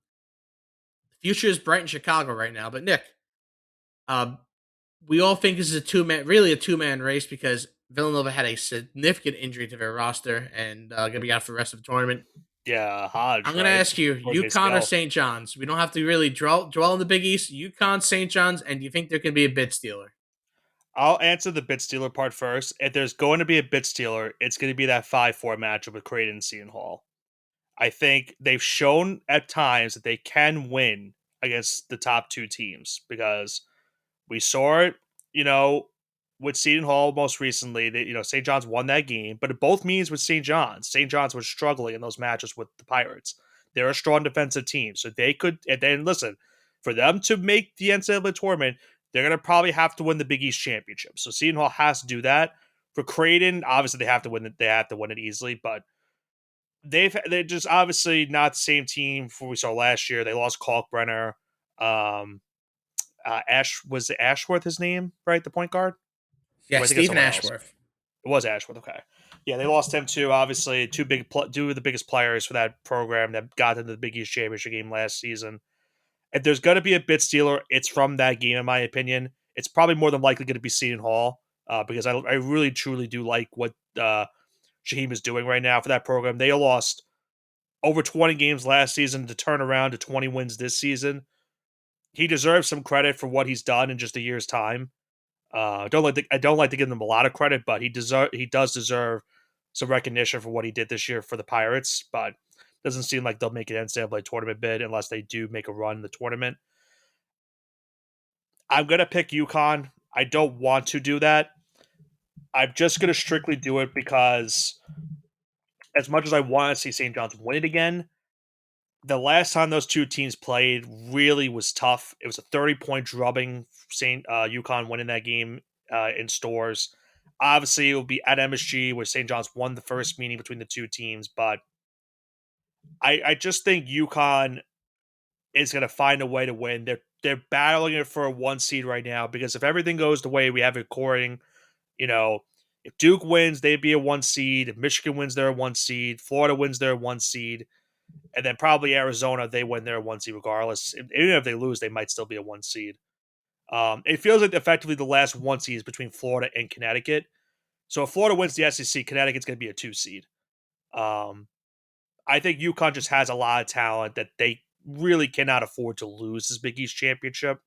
future is bright in Chicago right now. But Nick, uh, we all think this is really a 2-man race because Villanova had a significant injury to their roster and gonna be out for the rest of the tournament. Yeah. Hodge, I'm going to right? ask you, Towards UConn or ACL. St. John's? We don't have to really dwell in the Big East. UConn, St. John's, and do you think there can be a bid stealer? I'll answer the bit stealer part first. If there's going to be a bit stealer, it's going to be that 5-4 matchup with Creighton and Seton Hall. I think they've shown at times that they can win against the top two teams because we saw it, you know, with Seton Hall most recently. That St. John's won that game, but it both means with St. John's. St. John's was struggling in those matches with the Pirates. They're a strong defensive team, so they could. And then listen, for them to make the NCAA tournament, they're gonna probably have to win the Big East championship. So Seton Hall has to do that. For Creighton, obviously they have to win it. They have to win it easily, but they're just obviously not the same team for we saw last year. They lost Kalkbrenner. Um, was Ashworth his name, right? The point guard. Yeah, Or I think it's Stephen someone else. Ashworth. It was Ashworth. Okay, yeah, they lost him too. Obviously, two of the biggest players for that program that got into the Big East championship game last season. If there's going to be a bit stealer, it's from that game, in my opinion. It's probably more than likely going to be Seton Hall because I really truly do like what Shaheem is doing right now for that program. They lost over 20 games last season to turn around to 20 wins this season. He deserves some credit for what he's done in just a year's time. I don't like to give him a lot of credit, but he does deserve some recognition for what he did this year for the Pirates. But doesn't seem like they'll make an NCAA tournament bid unless they do make a run in the tournament. I'm gonna pick UConn. I don't want to do that. I'm just gonna strictly do it because as much as I want to see St. John's win it again, the last time those two teams played really was tough. It was a 30-point drubbing. UConn winning that game in stores. Obviously, it will be at MSG where St. John's won the first meeting between the two teams, but I just think UConn is going to find a way to win. They're battling it for a 1 seed right now because if everything goes the way we have it according, you know, if Duke wins, they'd be a 1 seed. If Michigan wins, they're a 1 seed. Florida wins, they're a 1 seed. And then probably Arizona, they win their 1 seed regardless. Even if they lose, they might still be a 1 seed. It feels like effectively the last 1 seed is between Florida and Connecticut. So if Florida wins the SEC, Connecticut's going to be a 2 seed. Um, I think UConn just has a lot of talent that they really cannot afford to lose this Big East championship.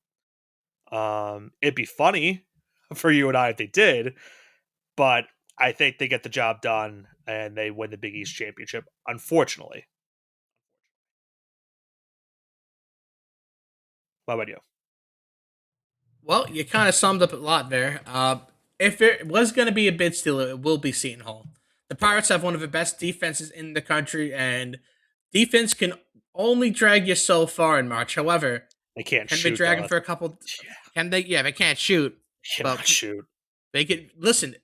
It'd be funny for you and I if they did, but I think they get the job done and they win the Big East championship. Unfortunately, what about you? Well, you kind of summed up a lot there. If there was going to be a bid stealer, it will be Seton Hall. The Pirates have one of the best defenses in the country, and defense can only drag you so far in March. However, They can't can they shoot drag them though. for a couple? Can they? Yeah, they can't shoot, Cannot but shoot. they could listen.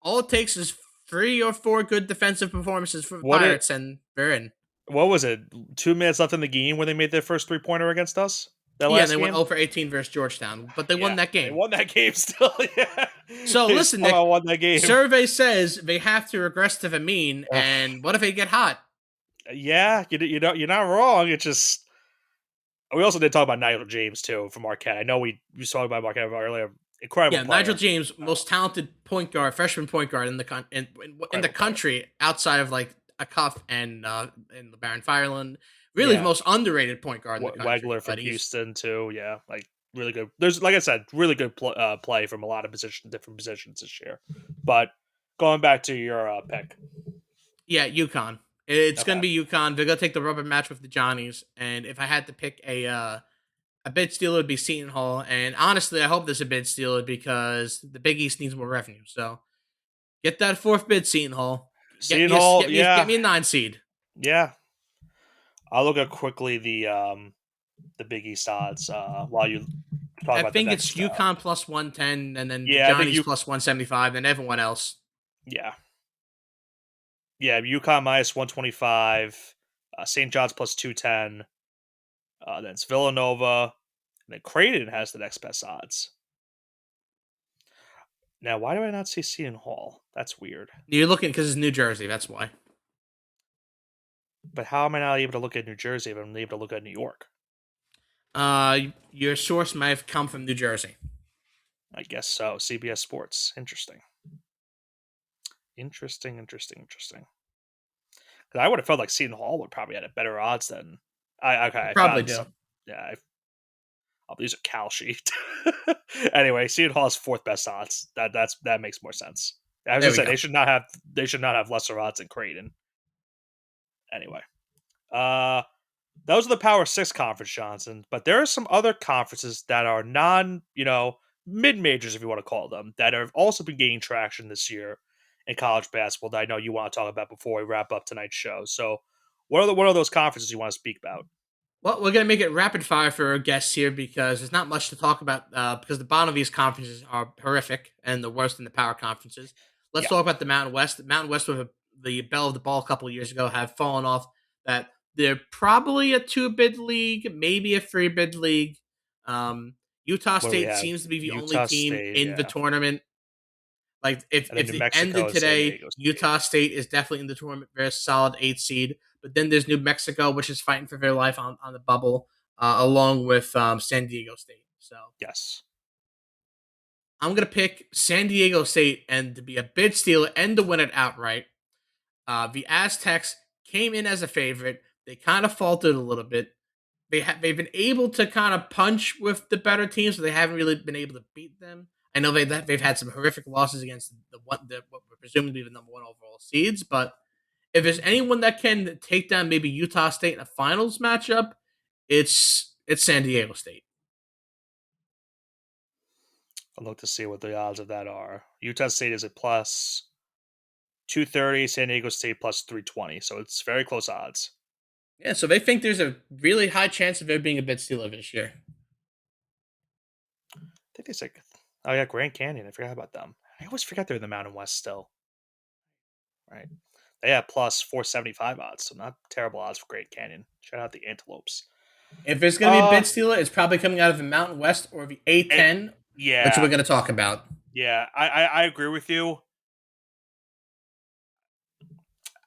All it takes is three or four good defensive performances for the What it? Pirates, and they're in. What was it? 2 minutes left in the game when they made their first 3-pointer against us. That Yeah, and last they went game. 0 for 18 versus Georgetown, but they won Yeah, that they game. won that game still. Yeah, So they listen, Nick, somehow won that game. survey says they have to regress to the mean, Ugh. and what if they get hot? Yeah, you know you're not wrong. It's just we also did talk about Nigel James too from Marquette. I know we talked about Marquette earlier. Incredible Yeah, Nigel player. James, Uh, most talented point guard, freshman point guard in the incredible player. country, outside of like a Cuff and LeBaron Fireland. Really, the Yeah, most underrated point guard in the country. Wegler But from he's Houston too. Yeah, like really good. There's like I said, really good play from a lot of different positions this year. But going back to your pick, yeah, UConn. It's okay, gonna be UConn. They're gonna take the rubber match with the Johnnies. And if I had to pick a bid stealer, it'd be Seton Hall. And honestly, I hope there's a bid stealer because the Big East needs more revenue. So get that fourth bid, Seton Hall. Get Seton me a Hall. get me get Yeah, me a 9 seed. yeah. I'll look at quickly the Big East odds while you talk I about the think it's next. UConn plus 110, and then the Yeah, I think Johnnies you. plus 175, and everyone else. Yeah, yeah. UConn minus 125. St. John's plus 210. Then it's Villanova. And then Creighton has the next best odds. Now, why do I not see Seton Hall? That's weird. You're looking because it's New Jersey. That's why. But how am I not able to look at New Jersey if I'm able to look at New York? Your source might have come from New Jersey. I guess so. CBS Sports. Interesting. Interesting. 'Cause I would have felt like Seton Hall would probably had a better odds than I. Okay, I Probably found do. some. Yeah, I'll use a Cal sheet. Anyway, Seton Hall's fourth best odds. That makes more sense. As I There we said, go. they should not have lesser odds than Creighton. Anyway, uh, those are the Power Six conference, Johnson. But there are some other conferences that are mid majors, if you want to call them, that have also been gaining traction this year in college basketball. That I know you want to talk about before we wrap up tonight's show. So, what are those conferences you want to speak about? Well, we're gonna make it rapid fire for our guests here because there's not much to talk about because the bottom of these conferences are horrific and the worst in the power conferences. Let's Yeah, talk about the Mountain West. The Mountain West, with the bell of the ball a couple of years ago, have fallen off. That they're probably a 2 bid league, maybe a 3 bid league. Utah what do we State have? seems to be the only Utah team State, in the yeah, tournament. Like and then if New it ended Mexico, San today, Diego State. Utah State is definitely in the tournament, very solid 8 seed. But then there's New Mexico, which is fighting for their life on the bubble, along with San Diego State. So Yes. I'm gonna pick San Diego State and to be a bid stealer and to win it outright. The Aztecs came in as a favorite. They kind of faltered a little bit. They've been able to kind of punch with the better teams, but they haven't really been able to beat them. I know they've had some horrific losses against what were presumably the number one overall seeds, but if there's anyone that can take down maybe Utah State in a finals matchup, it's San Diego State. I'll look to see what the odds of that are. Utah State is at plus 230, San Diego State plus 320. So it's very close odds. Yeah, so they think there's a really high chance of there being a bid stealer this year. I think they said, oh yeah, Grand Canyon. I forgot about them. I always forget they're in the Mountain West still. Right. They have plus 475 odds, so not terrible odds for Grand Canyon. Shout out the Antelopes. If there's going to be a Uh, bid stealer, it's probably coming out of the Mountain West or the it, A10, which we're yeah, going to talk about. yeah, I agree with you.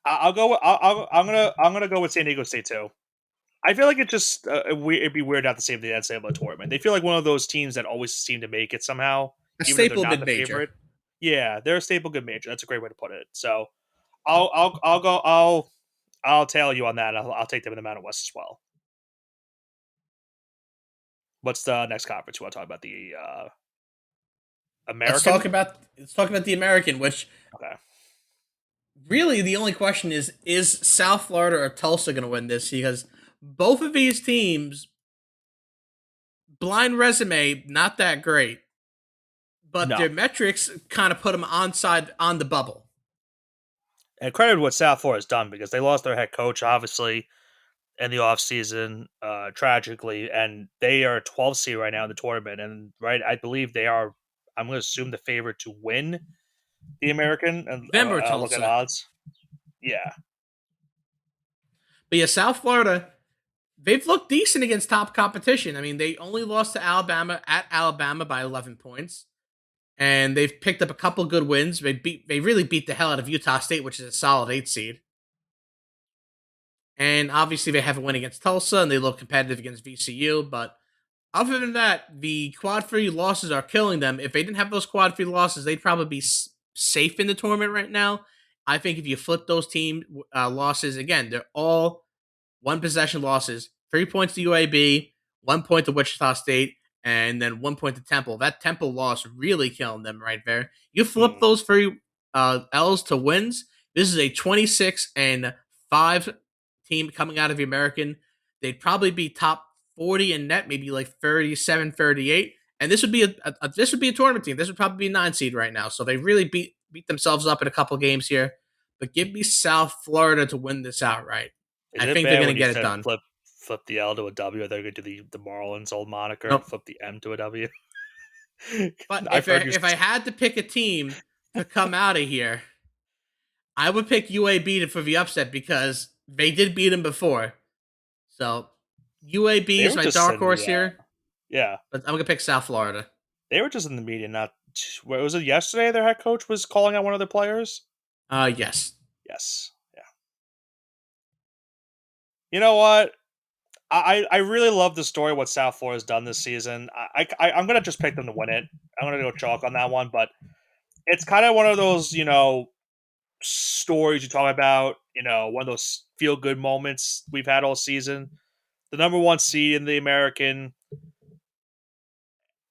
I'll go. I'm gonna go with San Diego State too. I feel like it just it'd be weird not to save the NCAA tournament. They feel like one of those teams that always seem to make it somehow, A even if they're staple not mid the major. favorite. Yeah, they're a staple good major. That's a great way to put it. So I'll tail you on that. I'll take them in the Mountain West as well. What's the next conference you want to talk about? The American. Let's talk about the American, which Okay. really the only question is South Florida or Tulsa going to win this? Because both of these teams, blind resume, not that great, but No. their metrics kind of put them on the bubble. And credit what South Florida has done because they lost their head coach, obviously, in the offseason, tragically, and they are 12 seed right now in the tournament. And right, I believe they are. I'm going to assume the favorite to win the American, and Denver, look at Tulsa. odds. Yeah, But yeah, South Florida, they've looked decent against top competition. I mean, they only lost to Alabama at Alabama by 11 points, and they've picked up a couple good wins. They really beat the hell out of Utah State, which is a solid 8 seed. And obviously, they have a win against Tulsa, and they look competitive against VCU. But other than that, the quad three losses are killing them. If they didn't have those quad three losses, they'd probably be safe in the tournament right now. I think if you flip those team losses again, they're all one possession losses, 3 points to UAB, 1 point to Wichita State, and then 1 point to Temple. That Temple loss really killing them right there. You flip hmm. those three L's to wins. This is a 26-5 team coming out of the American. They'd probably be top 40 in net, maybe like 37, 38. And this would be this would be a tournament team. This would probably be a 9 seed right now. So they really beat themselves up in a couple games here. But give me South Florida to win this outright. Is I it think they're bad going when to you get it said done. flip the L to a W? They're going to do the Marlins old moniker and Nope. flip the M to a W. But I've heard you. if I had to pick a team to come out of here, I would pick UAB for the upset because they did beat them before. So UAB They is were my just dark in the horse here, yeah. but I'm going to pick South Florida. They were just in the media. Not what was it yesterday? Their head coach was calling out one of their players. Yes. Yes. Yeah. You know what? I really love the story what South Florida's done this season. I'm gonna just pick them to win it. I'm gonna go chalk on that one, but it's kind of one of those stories you talk about. One of those feel good moments we've had all season. The number one seed in the American.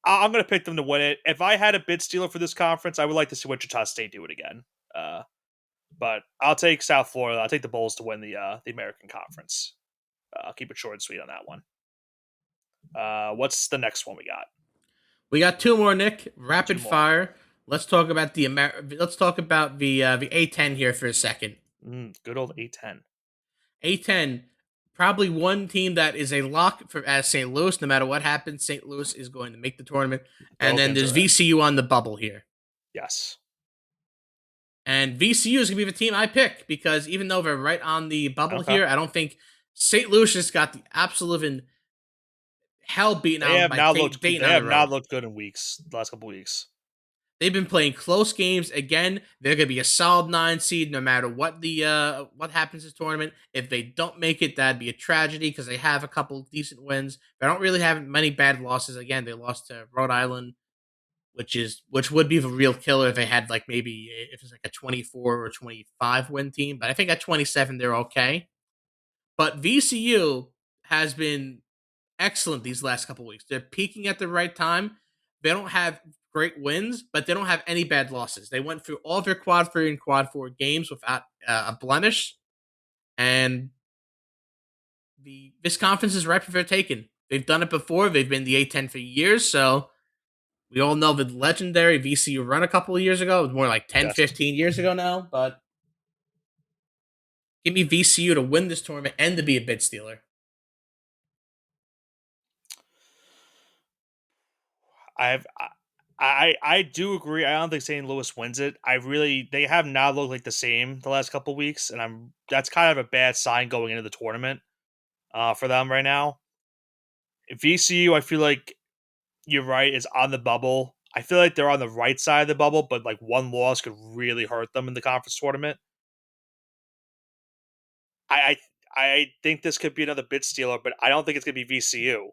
I'm gonna pick them to win it. If I had a bid stealer for this conference, I would like to see Wichita State do it again. But I'll take South Florida. I'll take the Bulls to win the American Conference. I'll keep it short and sweet on that one. What's the next one we got? We got two more, Nick. Two Rapid more. fire. Let's talk about let's talk about the A10 here for a second. Good old A10. A10, probably one team that is a lock for as St. Louis. No matter what happens, St. Louis is going to make the tournament. And then Pelicans there's are in. VCU on the bubble here. Yes. And VCU is going to be the team I pick because even though they're right on the bubble Okay. here, I don't think St. Louis just got the absolute hell beaten They out have by now looked. Dayton They on the have not road. looked good in weeks. The last couple weeks. They've been playing close games. Again, they're going to be a solid 9 seed no matter what happens this tournament. If they don't make it, that'd be a tragedy because they have a couple decent wins. They don't really have many bad losses. Again, they lost to Rhode Island, which would be the real killer if they had like maybe if it's like a 24 or 25 win team. But I think at 27 they're okay. But VCU has been excellent these last couple weeks. They're peaking at the right time. They don't have great wins, but they don't have any bad losses. They went through all their quad three and quad four games without a blemish, and this conference is ripe for their taking. They've done it before. They've been the A10 for years, so we all know the legendary VCU run a couple of years ago. It was more like 10, Yes. 15 years ago now, but give me VCU to win this tournament and to be a bid stealer. I've. I do agree. I don't think St. Louis wins it. They have not looked like the same the last couple weeks, and that's kind of a bad sign going into the tournament for them right now. VCU, I feel like you're right, is on the bubble. I feel like they're on the right side of the bubble, but like one loss could really hurt them in the conference tournament. I I think this could be another bid stealer, but I don't think it's gonna be VCU.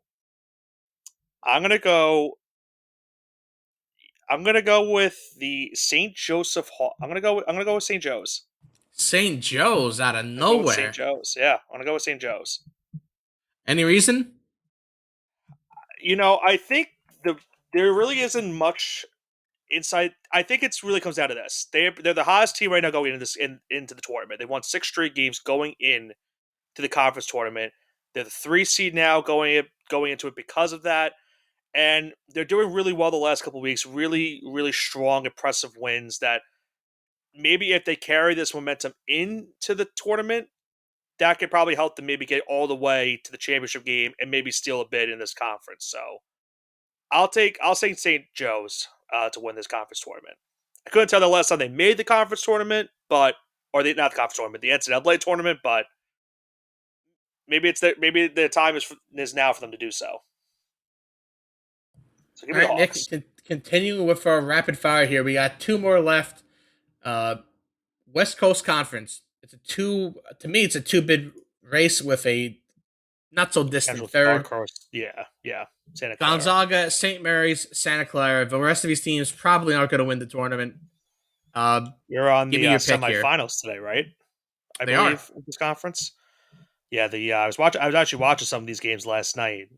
I'm gonna go. I'm gonna go with the St. Joseph Hall. I'm gonna go with St. Joe's. St. Joe's out of I go with St. nowhere. Joe's. Yeah, I'm gonna go with St. Joe's. Any reason? I think there really isn't much inside. I think it's really comes down to this. They're the hottest team right now going into into the tournament. They won 6 straight games going in to the conference tournament. They're the 3 seed now going into it because of that, and they're doing really well the last couple of weeks. Really, really strong, impressive wins. That maybe if they carry this momentum into the tournament, that could probably help them maybe get all the way to the championship game and maybe steal a bid in this conference. So I'll say St. Joe's to win this conference tournament. I couldn't tell the last time they made the conference tournament, but or the not the conference tournament, the NCAA tournament. But maybe the time is now for them to do so. So give All me the right, Nick. Hawks. Continuing with our rapid fire here, we got two more left. Uh, West Coast Conference. It's a two. To me, it's a two bid race with a not so distant Potential dark third. horse. Yeah, yeah. Santa Clara. Gonzaga, St. Mary's, Santa Clara. The rest of these teams probably aren't going to win the tournament. Uh, You're on Give the me your pick here. semifinals today, right? I They are. believe in this conference. Yeah, the I was watching. I was actually watching some of these games last night.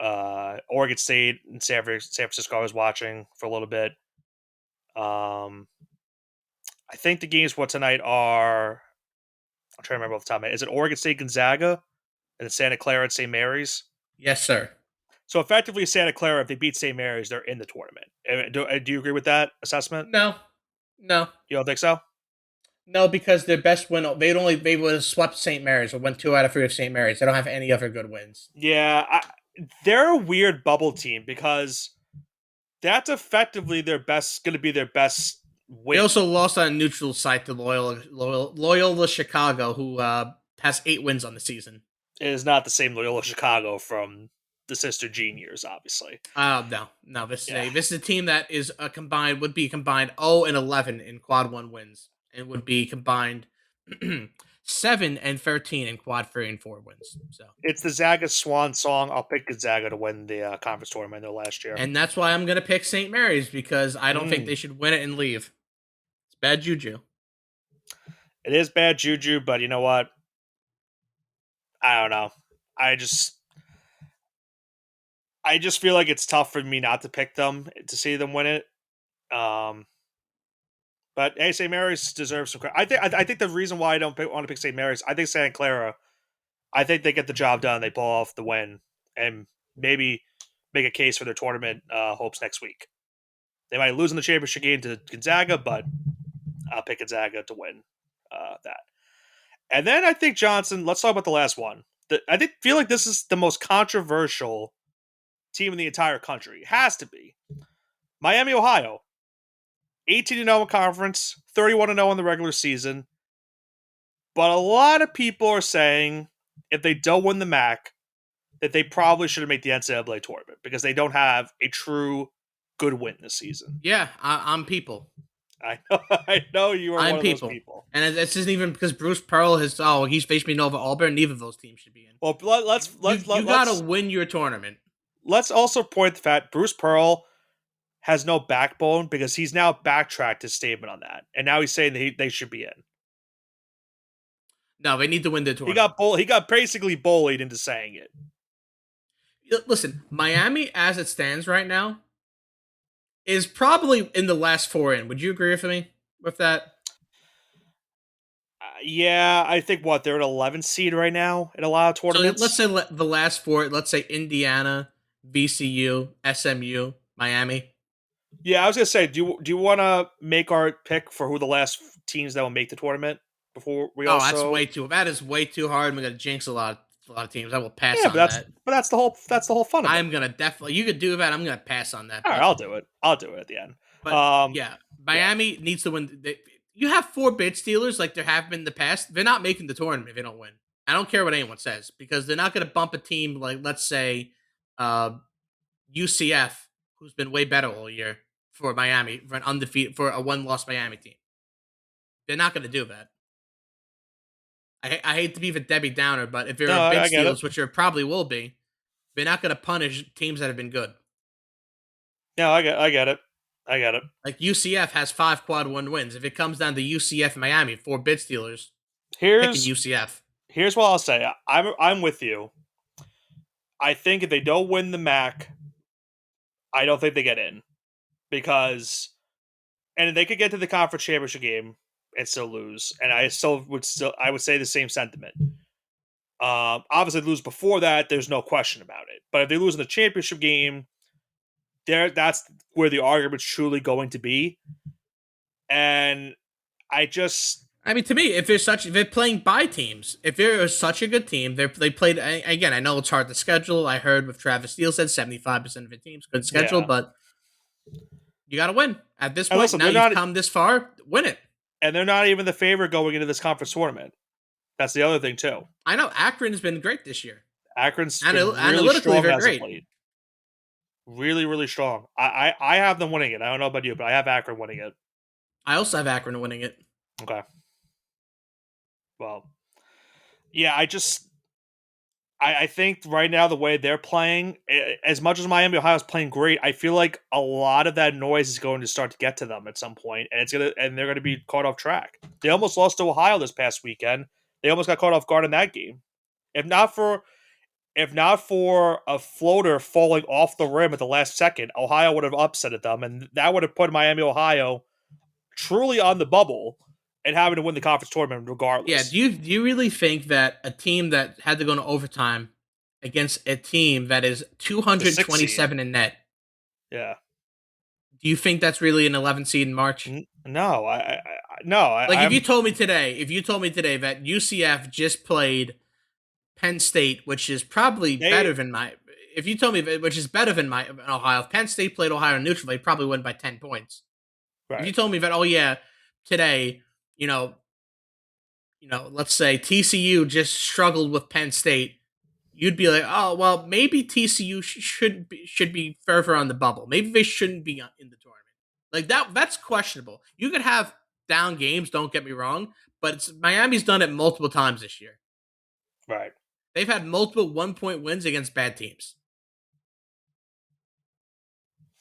Oregon State and San Francisco. I was watching for a little bit. Um, I think the games for tonight are. I'm trying to remember off the top of my head. Is it Oregon State Gonzaga and then Santa Clara and St. Mary's? Yes, sir. So effectively, Santa Clara, if they beat St. Mary's, they're in the tournament. Do you agree with that assessment? No, no, You don't think so? no, because their best win they would have swept St. Mary's or won 2 out of 3 of St. Mary's. They don't have any other good wins. Yeah, they're a weird bubble team because that's effectively their best, going to be their best They win. also lost on a neutral site to Loyola Chicago, who has 8 wins on the season. It is not the same Loyola Chicago from the Sister Jean years, obviously. No, no. Yeah, This is a team that is would be combined 0-11 in quad one wins, and would be combined 7-13 in quad 3 and 4 wins. So, it's the Zaga Swan song. I'll pick Gonzaga to win the conference tournament though last year. and that's why I'm gonna pick St. Mary's because I don't think Mm. they should win it and leave. It's bad juju. It is bad juju, but you know what? I don't know. I just I just feel like it's tough for me not to pick them to see them win it. Um, but hey, St. Mary's deserves some credit. I think the reason why I don't want to pick St. Mary's, I think Santa Clara. I think they get the job done. They pull off the win and maybe make a case for their tournament hopes next week. They might lose in the championship game to Gonzaga, but I'll pick Gonzaga to win that. And then I think Johnson. Let's talk about the last one. Feel like this is the most controversial team in the entire country. It has to be Miami, Ohio. 18-0 in conference, 31-0 in the regular season. But a lot of people are saying if they don't win the MAC, that they probably should have made the NCAA tournament because they don't have a true good win this season. Yeah, I'm people. I know you are I'm one of those people. people. And this isn't even because Bruce Pearl he's faced me Nova Auburn. Neither of those teams should be in. Well, You gotta win your tournament. let's also point the fact Bruce Pearl has no backbone because he's now backtracked his statement on that, and now he's saying that they should be in. No, they need to win the tournament. He got basically bullied into saying it. Listen, Miami as it stands right now is probably in the last 4 in. Would you agree with me with that? Yeah, I think they're an 11 seed right now in a lot of So tournaments. let's say the last 4. Let's say Indiana, VCU, SMU, Miami. Yeah, I was gonna say, do you want to make our pick for who the last teams that will make the tournament before we Oh, also? that is way too hard. I'm gonna jinx a lot of teams. I will pass Yeah, on that. that's the whole fun of it. I'm gonna definitely. You could do that. I'm gonna pass on that. All right, I'll do it. I'll do it at the end. But yeah, Miami needs to win. You have 4 bid stealers like there have been in the past. They're not making the tournament if they don't win. I don't care what anyone says because they're not going to bump a team like, let's say, UCF, who's been way better all year for Miami, for an undefeated, for a 1-loss Miami team. They're not going to do that. I hate to be the Debbie Downer, but if there are bid steals, which there probably will be, they're not going to punish teams that have been good. No, I get it. I get it. Like UCF has 5 quad 1 wins. If it comes down to UCF Miami, 4 bid stealers, picking UCF. Here's what I'll say. I'm with you. I think if they don't win the MAC, I don't think they get in because, and they could get to the conference championship game and still lose, and I would say the same sentiment. Obviously, lose before that, there's no question about it. But if they lose in the championship game, that's where the argument's truly going to be. And I mean, to me, if they're playing by teams, if they're such a good team, they played again. I know it's hard to schedule. I heard what Travis Steele said, 75% of the teams couldn't schedule, but you got to win. At this And point, listen, now you've come this far, win it. they're not even the favorite going into this conference tournament. That's the other thing too. I know Akron's been great this year. Akron's been really Analytically, strong they're as of great. late. Really, really strong. I have them winning it. I don't know about you, but I have Akron winning it. I also have Akron winning it. Okay. Well, yeah, I think right now the way they're playing, as much as Miami Ohio is playing great, I feel like a lot of that noise is going to start to get to them at some point, and they're gonna be caught off track. They almost lost to Ohio this past weekend. They almost got caught off guard in that game. If not for if not for a floater falling off the rim at the last second, Ohio would have upsetted them, and that would have put Miami Ohio truly on the bubble and having to win the conference tournament Yeah, regardless. do you really think that a team that had to go into overtime against a team that is The sixth seed, 227 in net, yeah. do you think that's really an 11 seed in March? No, no, Like I'm if you told me today that UCF just played Penn State, which is probably they better than my if you told me which is better than my Ohio, if Penn State played Ohio neutral, they probably win by 10 points. If you right, told me that, oh yeah, today, you know, let's say TCU just struggled with Penn State, you'd be like, oh well, maybe TCU should be further on the bubble. Maybe they shouldn't be in the tournament. Like that's questionable. You could have down games. Don't get me wrong, but Miami's done it multiple times this year. right, They've had multiple 1 point wins against bad teams.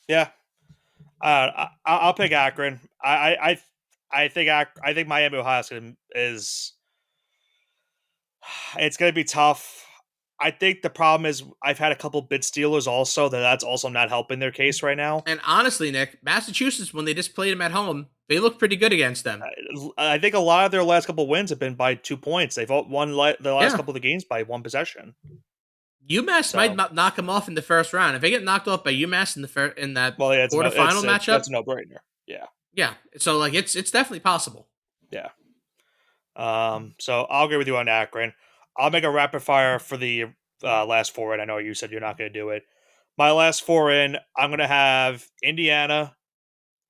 yeah. I'll pick Akron. I think Miami Ohio is it's going to be tough. I think the problem is I've had a couple bid stealers also that's also not helping their case right now. And honestly, Nick, Massachusetts, when they just played them at home, they looked pretty good against them. I think a lot of their last couple wins have been by 2 points. They've won the last Yeah. couple of the games by one possession. UMass might So, knock them off in the first round. If they get knocked off by UMass in that well, yeah, quarterfinal that's matchup, a no brainer. Yeah, yeah. So like it's definitely possible. yeah. So I'll agree with you on Akron. I'll make a rapid fire for the last four in. I know you said you're not going to do it. My last four in, I'm going to have Indiana,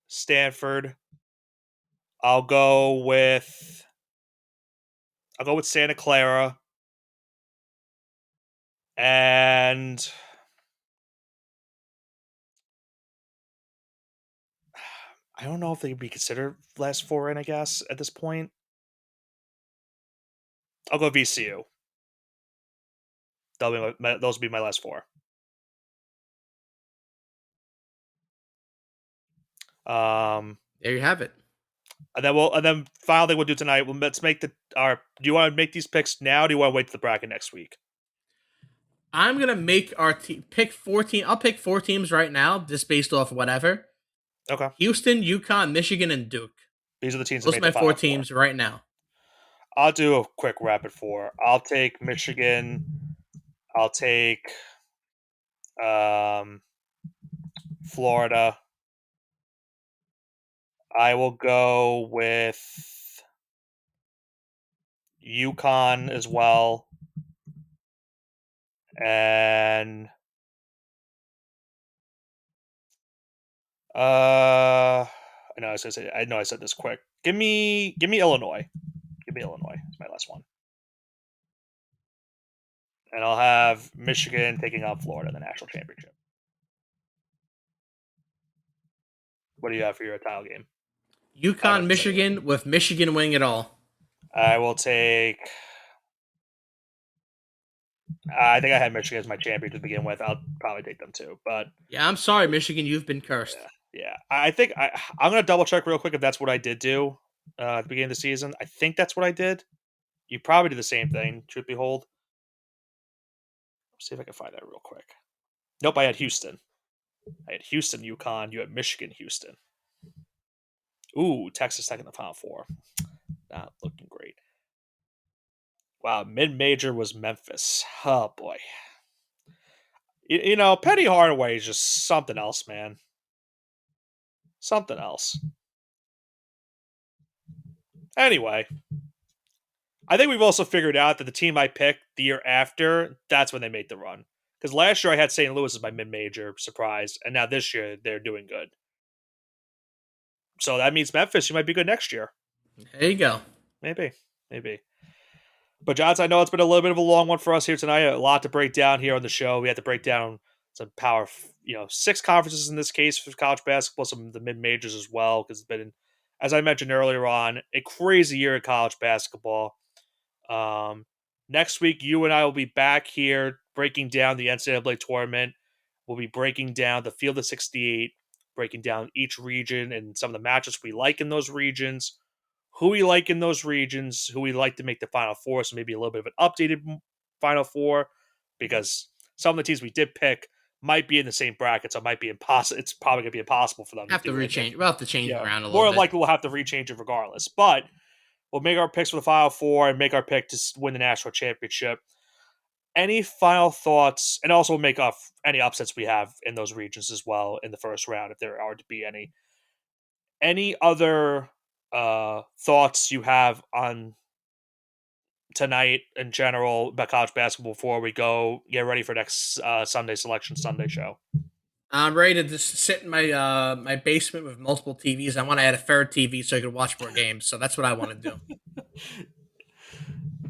Stanford. I'll go with Santa Clara, and I don't know if they would be considered last four in. I guess at this point, I'll go VCU. Those will be my last four. Um, There you have it. and then final thing we'll do tonight. Let's make our. Do you want to make these picks now? Or do you want to wait to the bracket next week? I'm gonna make our pick 14. I'll pick four teams right now, just based off whatever. Okay, Houston, UConn, Michigan, and Duke. these are the teams that Those are made the my four final four. teams right now. I'll do a quick rapid four. I'll take Michigan. I'll take um, Florida. I will go with UConn as well, and I know I was gonna say. I know I said this quick. Give me Illinois. Give me Illinois. It's my last one, and I'll have Michigan taking on Florida in the national championship. What do you have for your title game? I know UConn, the same one. Michigan, with Michigan winning it all. I will take. I think I had Michigan as my champion to begin with. I'll probably take them too, but Yeah, I'm sorry, Michigan, you've been yeah, cursed. yeah. I think I'm gonna double check real quick if that's what I did do at the beginning of the season. I think that's what I did. You probably did the same thing. Truth be told, let's see if I can find that real quick. Nope, I had Houston. I had Houston, UConn. You had Michigan, Houston. Ooh, Texas Tech in the Final Four. Not looking great. Wow, mid-major was Memphis. Oh boy. Penny Hardaway is just something else, man. Something else. Anyway, I think we've also figured out that the team I picked the year after, that's when they made the run. Because last year I had St. Louis as my mid-major surprise, and now this year they're doing good. So that means Memphis, you might be good next year. There you go. Maybe, maybe. But Johnson, I know it's been a little bit of a long one for us here tonight. A lot to break down here on the show. We had to break down some six conferences in this case for college basketball, some of the mid majors as well, because it's been, as I mentioned earlier on, a crazy year in college basketball. Um, Next week, you and I will be back here breaking down the NCAA tournament. We'll be breaking down the field of 68, breaking down each region and some of the matchups we like in those regions, who we like in those regions, who we like to make the Final Four, so maybe a little bit of an updated Final Four, because some of the teams we did pick might be in the same bracket, so it might be impossible. It's probably going to be impossible for them to Have to do it. rechange. We'll have to change it Yeah, around a little more bit. likely we'll have to rechange it regardless. But we'll make our picks for the Final Four and make our pick to win the national championship. Any final thoughts, and also make off any upsets we have in those regions as well in the first round, if there are to be any. Any other thoughts you have on tonight in general about college basketball before we go get ready for next Sunday Selection Sunday show? I'm ready to just sit in my basement with multiple TVs. I want to add a third TV so I can watch more games. So that's what I want to do.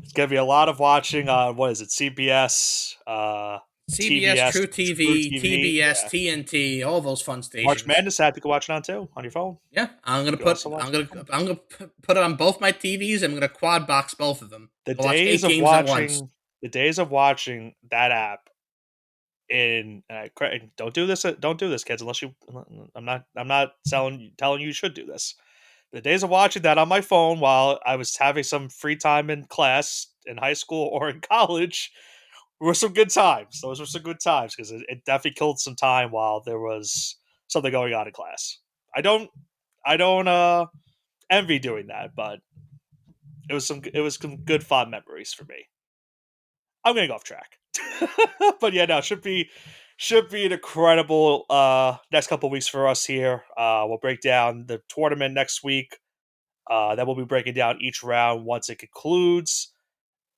It's gonna be a lot of watching on what is it, CBS, CBS, TBS, True True TV, TV, TBS, yeah. TNT, all those fun March stations. Madness app you can watch it on too on your phone. Yeah, You can also watch it. I'm gonna put it on both my TVs. I'm gonna quad box both of them. The I'll watch days eight of games at once. watching the days of watching that app in don't do this, kids, unless you I'm not telling you you should do this. The days of watching that on my phone while I was having some free time in class in high school or in college were some good times. Those were some good times because it definitely killed some time while there was something going on in class. I don't envy doing that, but it was some good fun memories for me. I'm gonna go off track. But yeah, no, should be an incredible next couple of weeks for us here. We'll break down the tournament next week. Then we'll be breaking down each round once it concludes.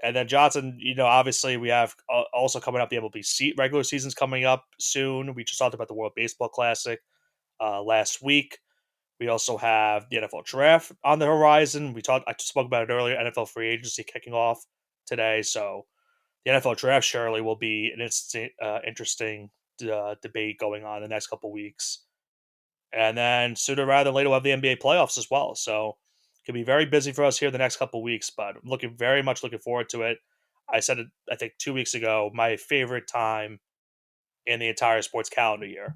And then Johnson, obviously we have also coming up the MLB regular season's coming up soon. We just talked about the World Baseball Classic last week. We also have the NFL Draft on the horizon. I spoke about it earlier. NFL free agency kicking off today, so the NFL Draft surely will be an interesting debate going on in the next couple weeks. And then sooner rather than later, we'll have the NBA playoffs as well. So it can be very busy for us here the next couple weeks, but I'm very much looking forward to it. I said it, I think 2 weeks ago, my favorite time in the entire sports calendar year.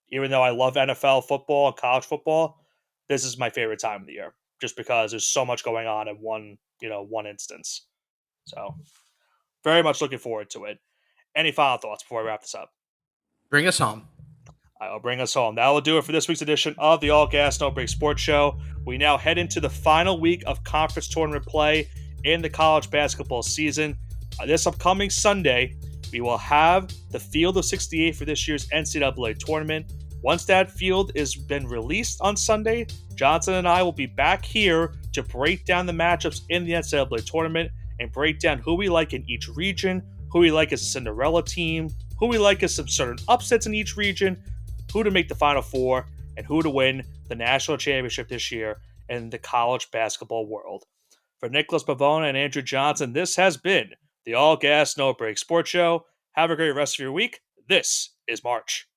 Even though I love NFL football and college football, this is my favorite time of the year just because there's so much going on in one instance. So very much looking forward to it. Any final thoughts before I wrap this up? Bring us home. I'll bring us home. That will do it for this week's edition of the All Gas No Break Sports Show. We now head into the final week of conference tournament play in the college basketball season. This upcoming Sunday, we will have the field of 68 for this year's NCAA tournament. Once that field has been released on Sunday, Johnson and I will be back here to break down the matchups in the NCAA tournament and break down who we like in each region, who we like as a Cinderella team, who we like as some certain upsets in each region, who to make the Final Four, and who to win the national championship this year in the college basketball world. For Nicholas Pavona and Andrew Johnson, this has been the All Gas No Break Sports Show. Have a great rest of your week. This is March.